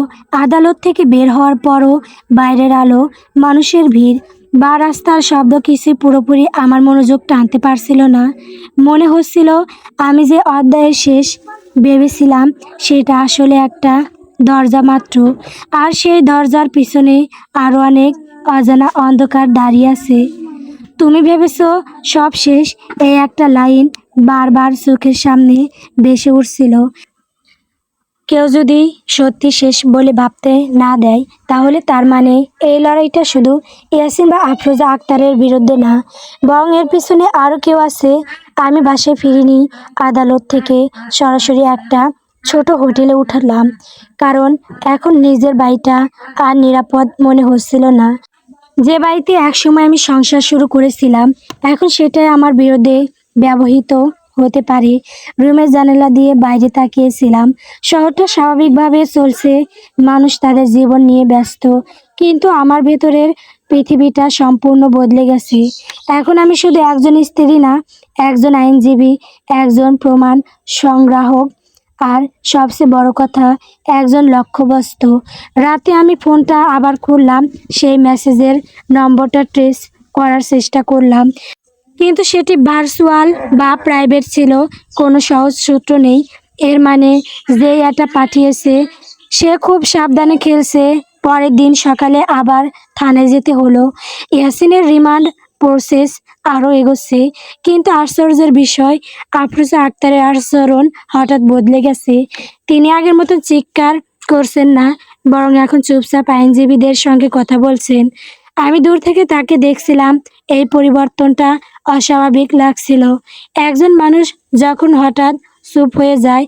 [SPEAKER 1] আদালত থেকে বের হওয়ার পরও বাইরের আলো, মানুষের ভিড় বা রাস্তার শব্দ কিছুই পুরোপুরি আমার মনোযোগ টানতে পারছিল না। মনে হচ্ছিল আমি যে অধ্যায়ের শেষ ভেবেছিলাম সেটা আসলে একটা দরজা মাত্র, আর সেই দরজার পিছনে আরও অনেক অজানা অন্ধকার দাঁড়িয়ে আছে। তুমি ভেবেছো সব শেষ, এই একটা লাইন বারবার চোখের সামনে ভেসে উঠছিল। কেউ যদি সত্যি শেষ বলে ভাবতে না দেয়, তাহলে তার মানে এই লড়াইটা শুধু ইয়াসিন বা আফরোজা আক্তারের বিরুদ্ধে না, বরং এর পিছনে আরও কেউ আছে। আমি বাসায় ফিরিনি, আদালত থেকে সরাসরি একটা ছোট হোটেলে উঠলাম, কারণ এখন নিজের বাড়িটা আর নিরাপদ মনে হচ্ছিল না। যে বাড়িতে একসময় আমি সংসার শুরু করেছিলাম, এখন সেটাই আমার বিরুদ্ধে ব্যবহৃত হতে পারে। রুমের জানালা দিয়ে বাইরে তাকিয়েছিলাম। শহরটা স্বাভাবিকভাবে চলছে, মানুষ তাদের জীবন নিয়ে ব্যস্ত, কিন্তু আমার ভেতরের পৃথিবীটা সম্পূর্ণ বদলে গেছে। এখন আমি শুধু একজন স্ত্রী না, একজন আইনজীবী, একজন প্রমাণ সংগ্রাহক, আর সবচেয়ে বড় কথা, একজন লক্ষ্যবস্তু। রাতে আমি ফোনটা আবার খুললাম, সেই মেসেজের নম্বরটা ট্রেস করার চেষ্টা করলাম, কিন্তু সেটি ভার্চুয়াল বা প্রাইভেট ছিল, কোনো সহজ সূত্র নেই। এর মানে যেই এটা পাঠিয়েছে সে খুব সাবধানে খেলছে। পরের দিন সকালে আবার থানায় যেতে হলো। ইয়াসিনের রিমান্ড প্রসেস আরও এগোচ্ছে, কিন্তু আশ্চর্যের বিষয়, আফরোজা আক্তারের আচরণ হঠাৎ বদলে গেছে। তিনি আগের মতো চিৎকার করছেন না, বরং এখন চুপচাপ আইনজীবীদের সঙ্গে কথা বলছেন। আমি দূর থেকে তাকে দেখছিলাম। এই পরিবর্তনটা অস্বাভাবিক লাগছিল। একজন মানুষ যখন হঠাৎ চুপ হয়ে যায়,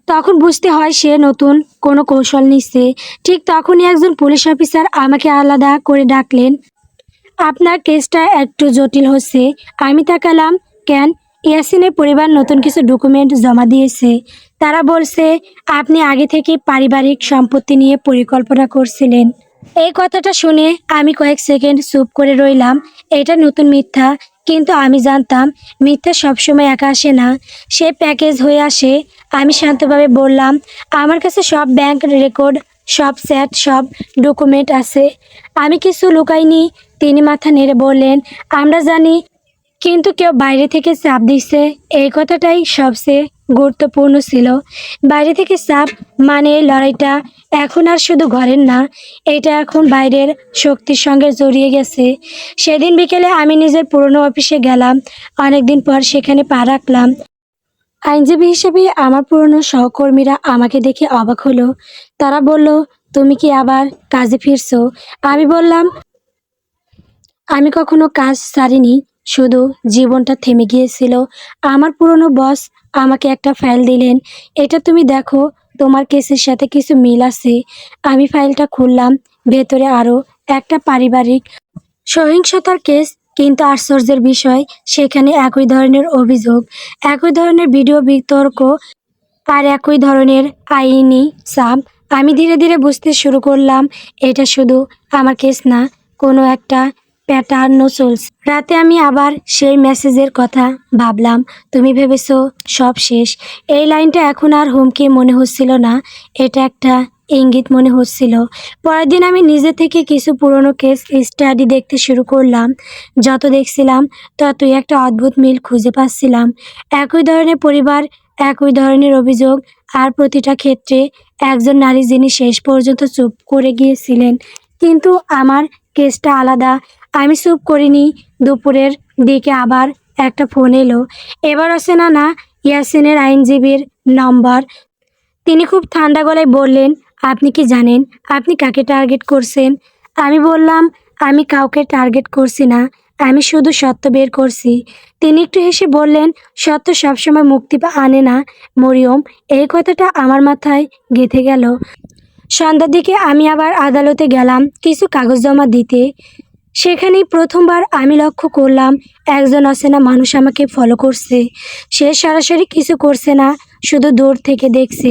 [SPEAKER 1] তখন বুঝতে হয় সে নতুন কোনো কৌশল নিচ্ছে। ঠিক তখনই একজন পুলিশ অফিসার আমাকে আলাদা করে ডাকলেন। আপনার কেসটা একটু জটিল হচ্ছে। আমি তাকালাম। কেন? ইয়াসিনের পরিবার নতুন কিছু ডকুমেন্ট জমা দিয়েছে। তারা বলছে আপনি আগে থেকে পারিবারিক সম্পত্তি নিয়ে পরিকল্পনা করছিলেন। এই কথাটা শুনে আমি কয়েক সেকেন্ড চুপ করে রইলাম। এটা নতুন মিথ্যা, কিন্তু আমি জানতাম মিথ্যা সবসময় একা আসে না, সে প্যাকেজ হয়ে আসে। আমি শান্তভাবে বললাম, আমার কাছে সব ব্যাংক রেকর্ড, সব চ্যাট, সব ডকুমেন্ট আছে, আমি কিছু লুকাইনি। তিনি মাথা নেড়ে বললেন, আমরা জানি, কিন্তু কেউ বাইরে থেকে চাপ দিচ্ছে। এই কথাটাই সবচেয়ে গুরুত্বপূর্ণ ছিল। বাইরে থেকে চাপ মানে এই লড়াইটা এখন আর শুধু ঘরের না, এটা এখন বাইরের শক্তির সঙ্গে জড়িয়ে গেছে। সেদিন বিকেলে আমি নিজের পুরনো অফিসে গেলাম। অনেকদিন পর সেখানে পা রাখলাম। আইনজীবী হিসেবে আমার পুরনো সহকর্মীরা আমাকে দেখে অবাক হলো। তারা বলল, তুমি কি আবার কাজে ফিরছো? আমি বললাম, আমি কখনো কাজ ছাড়িনি, শুধু জীবনটা থেমে গিয়েছিল। আমার পুরনো বস আমাকে একটা ফাইল দিলেন, এটা তুমি দেখো, তোমার কেসের সাথে কিছু মিল আছে। আমি ফাইলটা খুললাম। ভেতরে আরও একটা পারিবারিক সহিংসতার কেস, কিন্তু আশ্চর্যের বিষয়, সেখানে একই ধরনের অভিযোগ, একই ধরনের ভিডিও বিতর্ক, আর একই ধরনের আইনি চাপ। আমি ধীরে ধীরে বুঝতে শুরু করলাম এটা শুধু আমার কেস না, কোনো একটা প্যাটার্নও চলছে। রাতে আমি আবার সেই মেসেজের কথা ভাবলাম। তুমি ভেবেছো সব শেষ, এই লাইনটা এখন আর হুমকি মনে হচ্ছিল না, এটা একটা ইঙ্গিত মনে হচ্ছিল। পরের দিন আমি নিজে থেকে কিছু পুরনো কেস স্টাডি দেখতে শুরু করলাম। যত দেখছিলাম ততই একটা অদ্ভুত মিল খুঁজে পাচ্ছিলাম। একই ধরনের পরিবার, একই ধরনের অভিযোগ, আর প্রতিটা ক্ষেত্রে একজন নারী যিনি শেষ পর্যন্ত চুপ করে গিয়েছিলেন। কিন্তু আমার কেসটা আলাদা। আমি চুপ করিনি। দুপুরের দিকে আবার একটা ফোন এলো। এবার অচেনা না, ইয়াসিনের আইনজীবীর নম্বর। তিনি খুব ঠান্ডা গলায় বললেন, আপনি কি জানেন আপনি কাকে টার্গেট করছেন? আমি বললাম, আমি কাউকে টার্গেট করছি না, আমি শুধু সত্য বের করছি। তিনি একটু হেসে বললেন, সত্য সবসময় মুক্তি আনে না মরিয়ম। এই কথাটা আমার মাথায় গেঁথে গেল। সন্ধ্যার দিকে আমি আবার আদালতে গেলাম কিছু কাগজ জমা দিতে। সেখানেই প্রথমবার আমি লক্ষ্য করলাম একজন অচেনা মানুষ আমাকে ফলো করছে। সে সরাসরি কিছু করছে না, শুধু দূর থেকে দেখছে।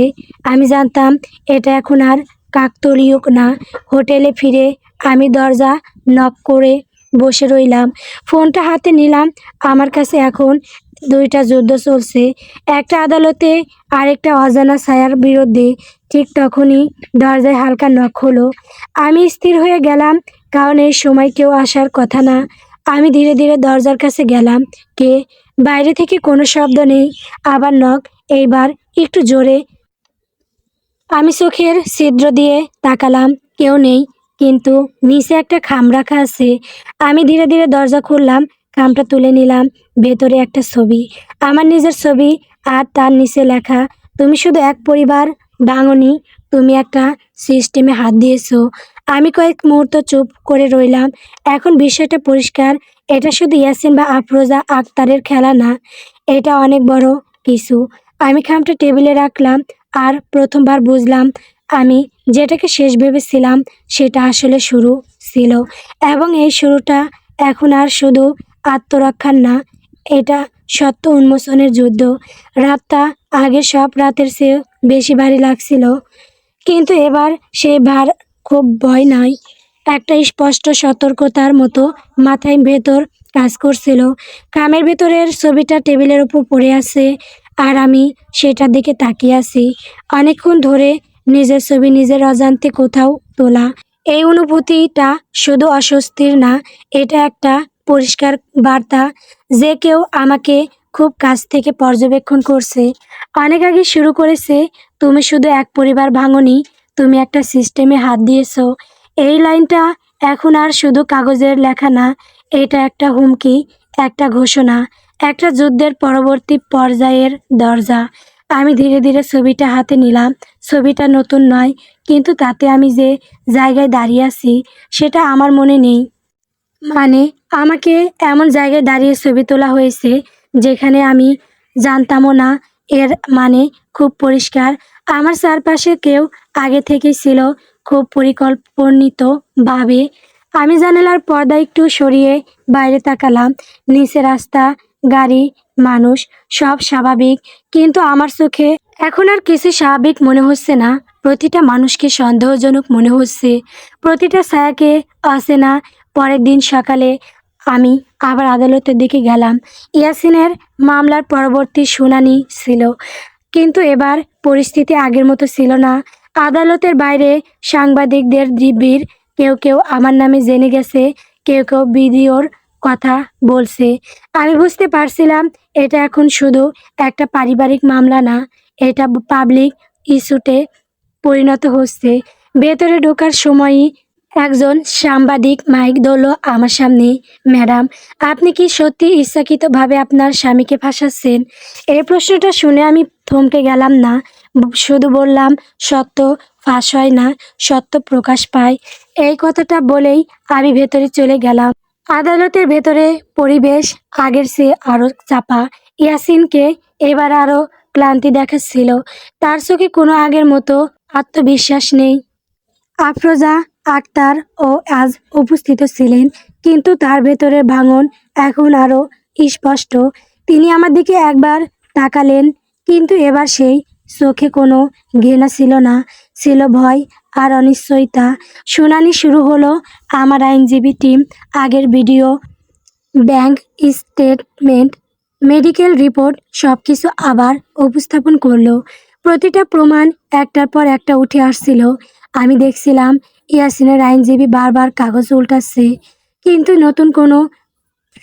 [SPEAKER 1] আমি জানতাম এটা এখন আর কাকতালীয় না। হোটেলে ফিরে আমি দরজা নক করে বসে রইলাম। ফোনটা হাতে নিলাম। আমার কাছে এখন দুইটা যুদ্ধ চলছে, একটা আদালতে, আরেকটা অজানা ছায়ার বিরুদ্ধে। ঠিক তখনই দরজায় হালকা নক হলো। আমি স্থির হয়ে গেলাম, কারণ এই সময় কেউ আসার কথা না। আমি ধীরে ধীরে দরজার কাছে গেলাম। কে? বাইরে থেকে কোনো শব্দ নেই। আবার নক, এইবার একটু জোরে। আমি চোখের ছিদ্র দিয়ে তাকালাম, কেউ নেই, কিন্তু নিচে একটা খাম রাখা আছে। আমি ধীরে ধীরে দরজা খুললাম, খামটা তুলে নিলাম। ভেতরে একটা ছবি, আমার নিজের ছবি, আর তার নিচে লেখা, তুমি শুধু এক পরিবার ভাঙনি, তুমি একটা সিস্টেমে হাত দিয়েছো। আমি কয়েক মুহূর্ত চুপ করে রইলাম। এখন বিষয়টা পরিষ্কার, এটা শুধু ইয়াসিন বা আফরোজা আক্তারের খেলা না, এটা অনেক বড় কিছু। আমি খামটা টেবিলে রাখলাম, আর প্রথমবার বুঝলাম আমি যেটাকে শেষ ভেবেছিলাম সেটা আসলে শুরু ছিল। এবং এই শুরুটা এখন আর শুধু আত্মরক্ষার না, এটা সত্য উন্মোচনের যুদ্ধ। রাতটা আগে সব রাতের চেয়ে বেশি ভারী লাগছিল, কিন্তু এবার সেই ভার খুব ভয় নয়, একটা স্পষ্ট সতর্কতার মতো মাথায় ভেতর কাজ করছিল। খামের ভেতরের ছবিটা টেবিলের উপর পড়ে আছে, আর আমি সেটার দিকে তাকিয়ে আছি। অনেকক্ষণ ধরে নিজের ছবি নিজের অজান্তে কোথাও তোলা। এই অনুভূতিটা শুধু অস্বস্তির না, এটা একটা পরিষ্কার বার্তা যে কেউ আমাকে খুব কাছ থেকে পর্যবেক্ষণ করছে। অনেক আগে শুরু করেছে, তুমি শুধু এক পরিবার ভাঙনি, তুমি একটা সিস্টেমে হাত দিয়েছো। এই লাইনটা এখন আর শুধু কাগজের লেখা না, এটা একটা হুমকি, একটা ঘোষণা, একটা যুদ্ধের পরবর্তী পর্যায়ের দরজা। আমি ধীরে ধীরে ছবিটা হাতে নিলাম। ছবিটা নতুন নয়, কিন্তু তাতে আমি যে জায়গায় দাঁড়িয়ে আছি সেটা আমার মনে নেই। মানে, আমাকে এমন জায়গায় দাঁড়িয়ে ছবি তোলা হয়েছে যেখানে আমি জানতামও না। এর মানে খুব পরিষ্কার, আমার চারপাশে কেউ আগে থেকেই ছিল, খুব পরিকল্পিতভাবে। আমি জানালার পর্দা একটু সরিয়ে বাইরে তাকালাম। নিচে রাস্তা, গাড়ি, মানুষ, সব স্বাভাবিক, কিন্তু আমার চোখে এখন আর কিছু স্বাভাবিক মনে হচ্ছে না। প্রতিটা মানুষকে সন্দেহজনক মনে হচ্ছে, প্রতিটা ছায়াকে অচেনা। পরের দিন সকালে আমি আবার আদালতের দিকে গেলাম। ইয়াসিনের মামলার পরবর্তী শুনানি ছিল, কিন্তু এবার পরিস্থিতি আগের মতো ছিল না। আদালতের বাইরে সাংবাদিকদের ভিড়, কেউ কেউ আমার নামে জেনে গেছে, কেউ কেউ ভিডিওর কথা বলছে। আমি বুঝতে পারছিলাম এটা এখন শুধু একটা পারিবারিক মামলা না, এটা পাবলিক ইস্যুতে পরিণত হচ্ছে। ভেতরে ঢোকার সময়ই একজন সাংবাদিক মাইক ধরল আমার সামনে। ম্যাডাম, আপনি কি সত্যি ইচ্ছাকৃতভাবে আপনার স্বামীকে ফাঁসাচ্ছেন? এই প্রশ্নটা শুনে আমি থমকে গেলাম না, শুধু বললাম, সত্য ফাঁস হয় না, সত্য প্রকাশ পায়। এই কথাটা বলেই আমি ভেতরে চলে গেলাম। আদালতের ভেতরে পরিবেশ আগের চেয়ে আরো চাপা। ইয়াসিনকে এবার আরো ক্লান্তি দেখাচ্ছিল, তার চোখে কোনো আগের মতো আত্মবিশ্বাস নেই। আফরোজা আক্তার ও আজ উপস্থিত ছিলেন, কিন্তু তার ভেতরের ভাঙন এখন আরো স্পষ্ট। তিনি আমার দিকে একবার তাকালেন, কিন্তু এবার সেই চোখে কোনো ঘৃণা ছিল না, ছিল ভয় আর অনিশ্চয়তা। শুনানি শুরু হলো। আমার আইনজীবী টিম আগের video, bank statement, medical report সবকিছু আবার উপস্থাপন করলো। প্রতিটা প্রমাণ একটার পর একটা উঠে আসছিল। আমি দেখছিলাম ইয়াসিনের আইনজীবী বারবার কাগজ উল্টাচ্ছে, কিন্তু নতুন কোনো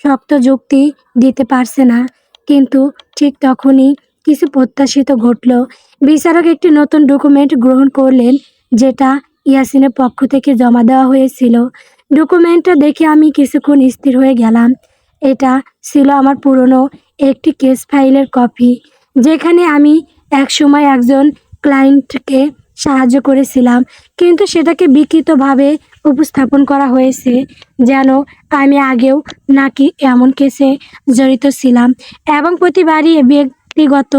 [SPEAKER 1] শক্ত যুক্তি দিতে পারছে না। কিন্তু ঠিক তখনই কিছু প্রত্যাশিত ঘটল। বিচারক একটি নতুন ডকুমেন্ট গ্রহণ করলেন, যেটা ইয়াসিনের পক্ষ থেকে জমা দেওয়া হয়েছিল। ডকুমেন্টটা দেখে আমি কিছুক্ষণ স্থির হয়ে গেলাম। এটা ছিল আমার পুরনো একটি কেস ফাইলের কপি, যেখানে আমি একসময় একজন ক্লায়েন্টকে সাহায্য করেছিলাম, কিন্তু সেটাকে বিকৃতভাবে উপস্থাপন করা হয়েছে যেন আমি আগেও নাকি এমন কেসে জড়িত ছিলাম এবং প্রতিবারই ব্যক্তিগত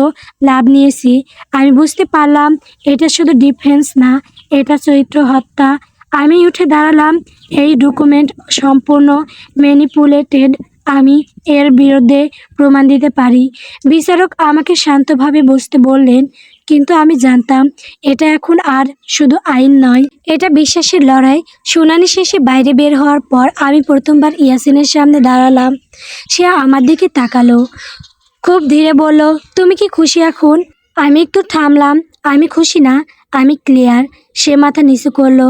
[SPEAKER 1] লাভ নিয়েছি। আমি বুঝতে পারলাম এটা শুধু ডিফেন্স না, এটা চরিত্র হত্যা। আমি উঠে দাঁড়ালাম। এই ডকুমেন্ট সম্পূর্ণ ম্যানিপুলেটেড, আমি এর বিরুদ্ধে প্রমাণ দিতে পারি। বিচারক আমাকে শান্তভাবে বসতে বললেন, কিন্তু আমি জানতাম এটা এখন আর শুধু আইন নয়, এটা বিশ্বাসের লড়াই। শুনানি শেষে বাইরে বের হওয়ার পর আমি প্রথমবার ইয়াসিনের সামনে দাঁড়ালাম। সে আমার দিকে তাকালো, খুব ধীরে বলল, তুমি কি খুশি এখন? আমি একটু থামলাম। আমি খুশি না, আমি ক্লিয়ার। সে মাথা নিচু করলো।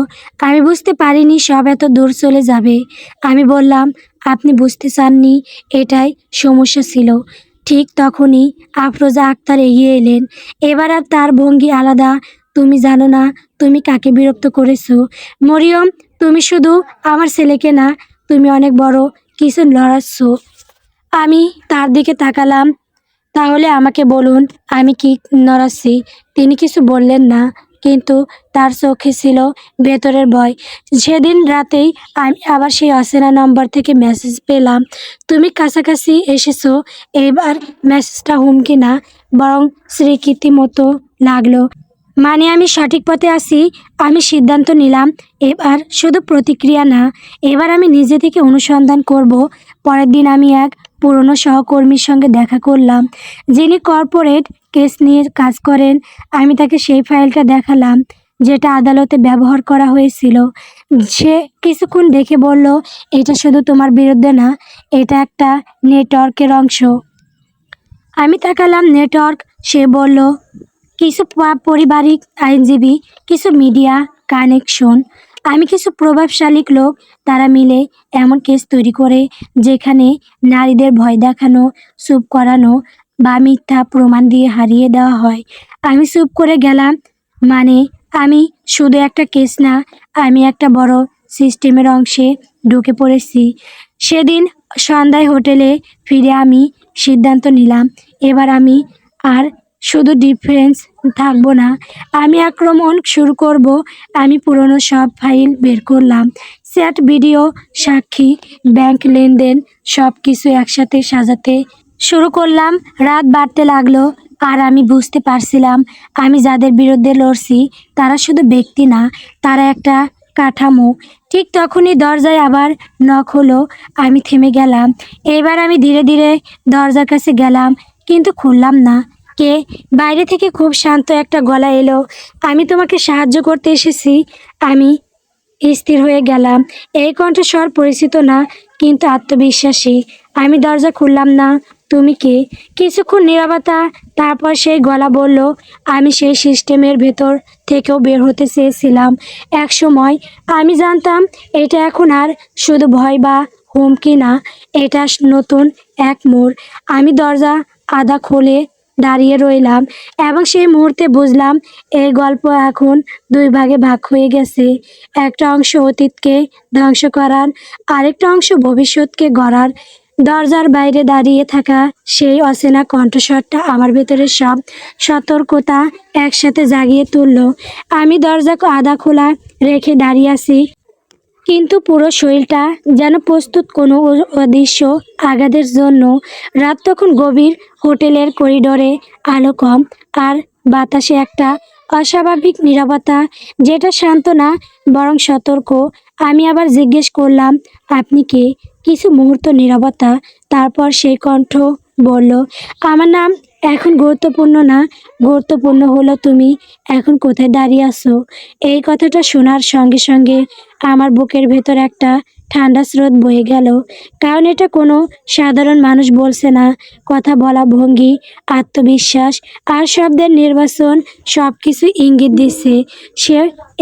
[SPEAKER 1] আমি বুঝতে পারিনি সব এত দূর চলে যাবে। আমি বললাম, আপনি বুঝতে চাননি, এটাই সমস্যা ছিল। ঠিক তখনই আফরোজা আক্তার এগিয়ে এলেন। এবার আর তার ভঙ্গি আলাদা। তুমি জানো না তুমি কাকে বিরক্ত করেছো মরিয়ম। তুমি শুধু আমার ছেলেকে না, তুমি অনেক বড় কিছু লড়াচ্ছ। আমি তার দিকে তাকালাম। তাহলে আমাকে বলুন আমি কি নড়াচ্ছি? তিনি কিছু বললেন না, কিন্তু তার চোখে ছিল ভেতরের ভয়। সেদিন রাতেই আমি আবার সেই অচেনা নম্বর থেকে মেসেজ পেলাম, তুমি কাছাকাছি এসেছো। এবার মেসেজটা হুমকি না, বরং স্বীকৃতি মতো লাগলো। মানে আমি সঠিক পথে আছি। আমি সিদ্ধান্ত নিলাম এবার শুধু প্রতিক্রিয়া না, এবার আমি নিজে থেকে অনুসন্ধান করব। পরের দিন আমি এক পুরনো সহকর্মীর সঙ্গে দেখা করলাম, যিনি কর্পোরেট কেস নিয়ে কাজ করেন। আমি তাকে সেই ফাইলটা দেখালাম যেটা আদালতে ব্যবহার করা হয়েছিল। সে কিছুক্ষণ দেখে বলল, এটা শুধু তোমার বিরুদ্ধে না, এটা একটা নেটওয়ার্কের অংশ। আমি তাকালাম। নেটওয়ার্ক? সে বলল, কিছু পারিবারিক আইনজীবী, কিছু মিডিয়া কানেকশন, আমি কিছু প্রভাবশালী লোক, তারা মিলে এমন কেস তৈরি করে যেখানে নারীদের ভয় দেখানো, চুপ করানো বা মিথ্যা প্রমাণ দিয়ে হারিয়ে দেওয়া হয়। আমি চুপ করে গেলাম। মানে আমি শুধু একটা কেস না, আমি একটা বড় সিস্টেমের অংশে ঢুকে পড়েছি। সেদিন সন্ধ্যায় হোটেলে ফিরে আমি সিদ্ধান্ত নিলাম, এবার আমি আর শুধু ডিফেন্স থাকবো না, আমি আক্রমণ শুরু করব। আমি পুরনো সব ফাইল বের করলাম, চ্যাট, ভিডিও, সাক্ষী, ব্যাংক লেনদেন, সব কিছু একসাথে সাজাতে শুরু করলাম। রাত বাড়তে লাগলো আর আমি বুঝতে পারছিলাম আমি যাদের বিরুদ্ধে লড়ছি তারা শুধু ব্যক্তি না, তারা একটা কাঠামো। ঠিক তখনই দরজায় আবার নক হলো। আমি থেমে গেলাম। এবার আমি ধীরে ধীরে দরজার কাছে গেলাম, কিন্তু খুললাম না। কে? বাইরে থেকে খুব শান্ত একটা গলা এলো, আমি তোমাকে সাহায্য করতে এসেছি। আমি স্থির হয়ে গেলাম। এই কণ্ঠস্বর পরিচিত না, কিন্তু আত্মবিশ্বাসী। আমি দরজা খুললাম না। তুমি কে? কিছুক্ষণ নীরবতা, তারপর সেই গলা বলল, আমি সেই সিস্টেমের ভেতর থেকেও বের হতে চেয়েছিলাম এক সময়। আমি জানতাম এটা এখন আর শুধু ভয় বা হুমকি না, এটা নতুন এক মোড়। আমি দরজা আধা খুলে দাঁড়িয়ে রইলাম, এবং সেই মুহূর্তে বুঝলাম এই গল্প এখন দুই ভাগে ভাগ হয়ে গেছে। একটা অংশ অতীতকে ধ্বংস করার, আরেকটা অংশ ভবিষ্যৎকে গড়ার। দরজার বাইরে দাঁড়িয়ে থাকা সেই অচেনা কণ্ঠস্বরটা আমার ভেতরে সব সতর্কতা একসাথে জাগিয়ে তুলল। আমি দরজা আধা খোলা রেখে দাঁড়িয়ে আছি, কিন্তু পুরো শরীরটা যেন প্রস্তুত কোনো অদৃশ্য আঘাতের জন্য। রাত তখন গভীর। হোটেলের করিডোরে আলো কম, আর বাতাসে একটা অস্বাভাবিক নীরবতা, যেটা শান্ত না, বরং সতর্ক। আমি আবার জিজ্ঞেস করলাম, আপনি কে? কিছু মুহূর্ত নীরবতা, তারপর সেই কণ্ঠ বলল, আমার নাম এখন গুরুত্বপূর্ণ না, গুরুত্বপূর্ণ হলো তুমি এখন কোথায় দাঁড়িয়ে আছো। এই কথাটা শোনার সঙ্গে সঙ্গে আমার বুকের ভেতর একটা ঠান্ডা স্রোত বয়ে গেল, কারণ এটা কোনো সাধারণ মানুষ বলছে না। কথা বলা ভঙ্গি, আত্মবিশ্বাস আর শব্দের নির্বাচন সব কিছু ইঙ্গিত দিচ্ছে সে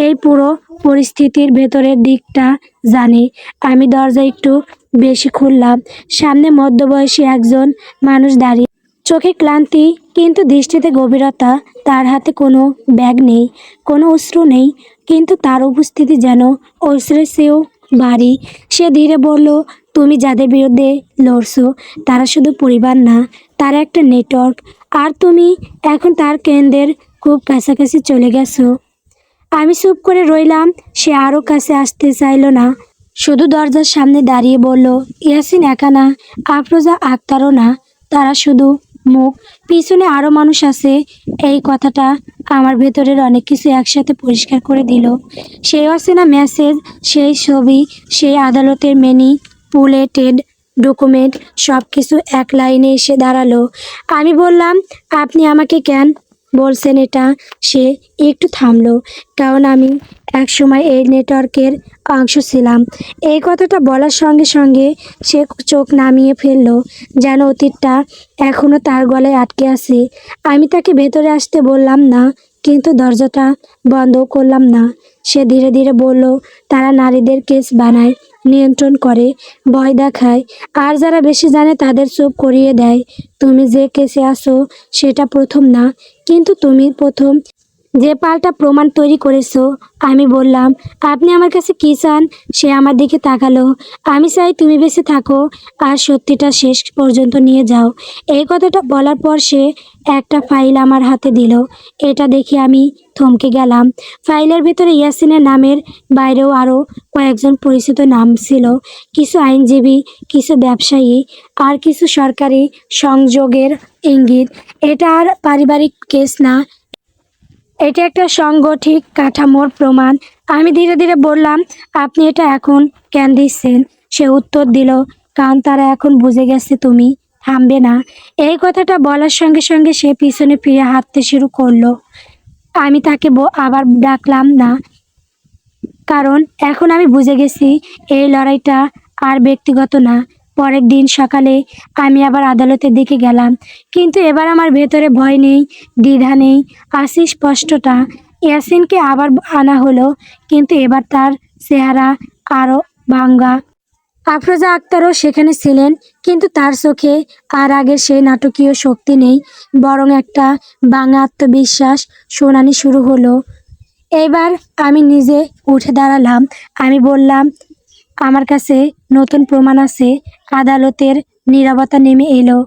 [SPEAKER 1] এই পুরো পরিস্থিতির ভেতরের দিকটা জানে। আমি দরজা একটু বেশি খুললাম। সামনে মধ্যবয়সী একজন মানুষ দাঁড়িয়ে, চোখে ক্লান্তি কিন্তু দৃষ্টিতে গভীরতা। তার হাতে কোনো ব্যাগ নেই, কোনো অস্ত্র নেই, কিন্তু তার উপস্থিতি যেন অস্ত্রের চেয়েও ভারী। সে ধীরে বলল, তুমি যাদের বিরুদ্ধে লড়ছো তারা শুধু পরিবার না, তারা একটা নেটওয়ার্ক, আর তুমি এখন তার কেন্দ্রের খুব কাছাকাছি চলে গেছো। আমি চুপ করে রইলাম। সে আরও কাছে আসতে চাইল না, শুধু দরজার সামনে দাঁড়িয়ে বলল, ইয়াসিন একা না, আফরোজা আক্তারও না, তারা শুধু মুখ, পিছনে আরও মানুষ আছে। এই কথাটা আমার ভেতরের অনেক কিছু একসাথে পরিষ্কার করে দিল। সেই অচেনা মেসেজ, সেই ছবি, সেই আদালতের ম্যানিপুলেটেড ডকুমেন্ট, সব কিছু এক লাইনে এসে দাঁড়ালো। আমি বললাম, আপনি আমাকে কেন বলছেন এটা। সে একটু থামলো, কারণ আমি একসময় এই নেটওয়ার্কের অংশ ছিলাম। এই কথাটা বলার সঙ্গে সঙ্গে সে চোখ নামিয়ে ফেললো, যেন অতীতটা এখনো তার গলায় আটকে আছে। আমি তাকে ভেতরে আসতে বললাম না, কিন্তু দরজাটা বন্ধও করলাম না। সে ধীরে ধীরে বলল, তারা নারীদের কেস বানায়, নিয়ন্ত্রণ করে, ভয় দেখায়, আর যারা বেশি জানে তাদের চোখ করিয়ে দেয়। তুমি যে কেসে আসো সেটা প্রথম না, কিন্তু তুমি প্রথম যে পাল্টা প্রমাণ তৈরি করেছো। আমি বললাম, আপনি আমার কাছে কী চান? সে আমার দিকে তাকালো। আমি চাই তুমি বেঁচে থাকো আর সত্যিটা শেষ পর্যন্ত নিয়ে যাও। এই কথাটা বলার পর সে একটা ফাইল আমার হাতে দিল। এটা দেখে আমি থমকে গেলাম। ফাইলের ভিতরে ইয়াসিনের নামের বাইরেও আরও কয়েকজন পরিচিত নাম ছিল। কিছু আইনজীবী, কিছু ব্যবসায়ী, আর কিছু সরকারি সংযোগের ইঙ্গিত। এটা আর পারিবারিক কেস না, এটা একটা সাংগঠনিক কাঠামোর প্রমাণ। আমি ধীরে ধীরে বললাম, আপনি এটা এখন কেন দিচ্ছেন? সে উত্তর দিল, কারণ তারা এখন বুঝে গেছে তুমি থামবে না। এই কথাটা বলার সঙ্গে সঙ্গে সে পিছনে ফিরে হাঁটতে শুরু করলো। আমি তাকে আবার ডাকলাম না, কারণ এখন আমি বুঝে গেছি এই লড়াইটা আর ব্যক্তিগত না। পরের দিন সকালে আমি আবার আদালতের দিকে গেলাম, কিন্তু এবার আমার ভেতরে ভয় নেই, দ্বিধা নেই, আছে স্পষ্টতা। ইয়াসিনকে আবার আনা হলো, কিন্তু এবার তার চেহারা আরও ভাঙ্গা। আফরোজা আক্তারও সেখানে ছিলেন, কিন্তু তার চোখে আর আগের সেই নাটকীয় শক্তি নেই, বরং একটা ভাঙা আত্মবিশ্বাস। শুনানি শুরু হলো। এবার আমি নিজে উঠে দাঁড়ালাম। আমি বললাম, আমার কাছে নতুন প্রমাণ আছে। আদালতের নীরবতা নেমে এলো।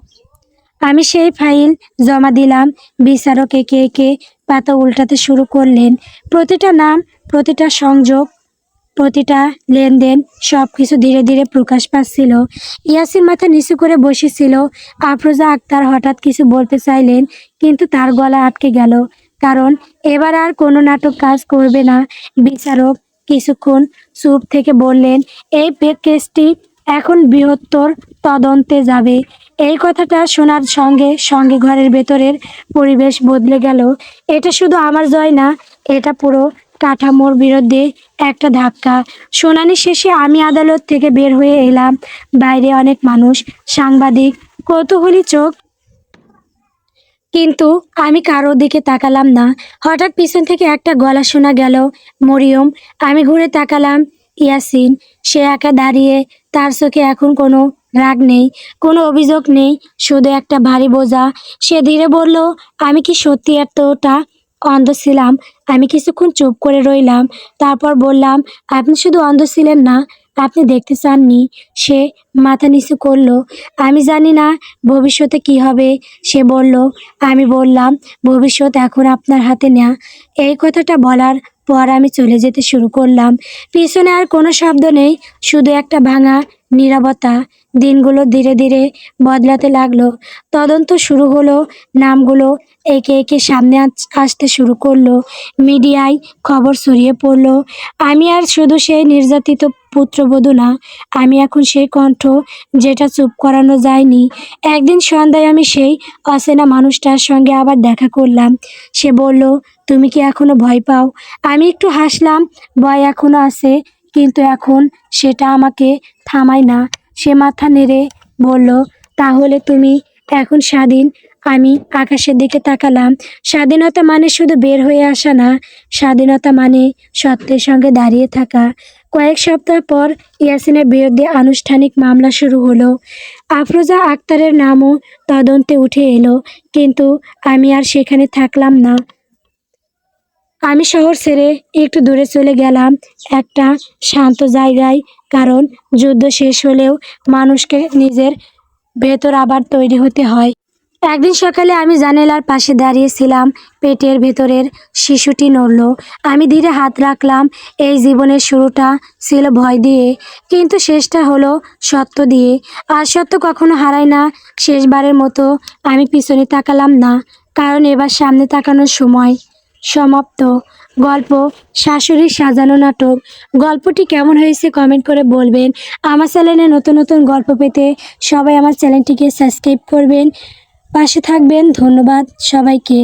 [SPEAKER 1] আমি সেই ফাইল জমা দিলাম। বিচারক একে একে পাতা উল্টাতে শুরু করলেন। প্রতিটা নাম, প্রতিটা সংযোগ, প্রতিটা লেনদেন, সব কিছু ধীরে ধীরে প্রকাশ পাচ্ছিল। ইয়াসিন মাথা নিচু করে বসেছিল। আফরোজা আক্তার হঠাৎ কিছু বলতে চাইলেন, কিন্তু তার গলা আটকে গেল, কারণ এবার আর কোনো নাটক কাজ করবে না। বিচারক কিছুক্ষণ চুপ থেকে বললেন, এই কেসটি এখন বৃহত্তর তদন্তে যাবে। এই কথাটা শোনার সঙ্গে সঙ্গে ঘরের ভেতরের পরিবেশ বদলে গেল। এটা শুধু আমার জয় না, এটা পুরো কাঠামোর বিরুদ্ধে একটা ধাক্কা। শুনানি শেষে আমি আদালত থেকে বের হয়ে এলাম। বাইরে অনেক মানুষ, সাংবাদিক, কৌতূহলী চোখ, কিন্তু আমি কারোর দিকে তাকালাম না। হঠাৎ পিছন থেকে একটা গলা শোনা গেল, মরিয়ম। আমি ঘুরে তাকালাম। ইয়াসিন। সে একা দাঁড়িয়ে, তার চোখে এখন কোনো রাগ নেই, কোনো অভিযোগ নেই, শুধু একটা ভারী বোঝা। সে ধীরে বলল, আমি কি সত্যি এতটা অন্ধ ছিলাম? আমি কিছুক্ষণ চুপ করে রইলাম, তারপর বললাম, আপনি শুধু অন্ধ ছিলেন না, আপনি দেখতে চাননি। সে মাথা নিচু করলো। আমি জানি না ভবিষ্যতে কি হবে, সে বলল। আমি বললাম, ভবিষ্যৎ এখন আপনার হাতে না। এই কথাটা বলার পর আমি চলে যেতে শুরু করলাম। পিছনে আর কোনো শব্দ নেই, শুধু একটা ভাঙা নীরবতা। দিনগুলো ধীরে ধীরে বদলাতে লাগলো। তদন্ত শুরু হলো। নামগুলো একে একে সামনে আসতে শুরু করলো। মিডিয়ায় খবর ছড়িয়ে পড়লো। আমি আর শুধু সেই নির্যাতিত পুত্রবধূ না, আমি এখন সেই কণ্ঠ যেটা চুপ করানো যায়নি। একদিন সন্ধ্যায় আমি সেই অচেনা মানুষটার সঙ্গে আবার দেখা করলাম। সে বলল, তুমি কি এখনো ভয় পাও? আমি একটু হাসলাম। ভয় এখনো আছে, কিন্তু এখন সেটা আমাকে থামায় না। সে মাথা নেড়ে বলল, তাহলে তুমি এখন স্বাধীন। আমি আকাশের দিকে তাকালাম। স্বাধীনতা মানে শুধু বের হয়ে আসা না, স্বাধীনতা মানে সত্যের সঙ্গে দাঁড়িয়ে থাকা। কয়েক সপ্তাহ পর ইয়াসিনের বিরুদ্ধে আনুষ্ঠানিক মামলা শুরু হলো। আফরোজা আক্তারের নামও তদন্তে উঠে এলো, কিন্তু আমি আর সেখানে থাকলাম না। আমি শহর ছেড়ে একটু দূরে চলে গেলাম, একটা শান্ত জায়গায়, কারণ যুদ্ধ শেষ হলেও মানুষকে নিজের ভেতর আবার তৈরি হতে হয়। একদিন সকালে আমি জানালার পাশে দাঁড়িয়েছিলাম। পেটের ভেতরের শিশুটি নড়ল। আমি ধীরে হাত রাখলাম। এই জীবনের শুরুটা ছিল ভয় দিয়ে, কিন্তু শেষটা হলো সত্য দিয়ে। আর সত্য কখনো হারায় না। শেষবারের মতো আমি পিছনে তাকালাম না, কারণ এবার সামনে তাকানোর সময়। সমাপ্ত গল্প, শাশুড়ির সাজানো নাটক। গল্পটি কেমন হয়েছে কমেন্ট করে বলবেন। আমার চ্যানেলে নতুন নতুন গল্প পেতে সবাই আমার চ্যানেলটিকে সাবস্ক্রাইব করবেন, পাশে থাকবেন। ধন্যবাদ সবাইকে।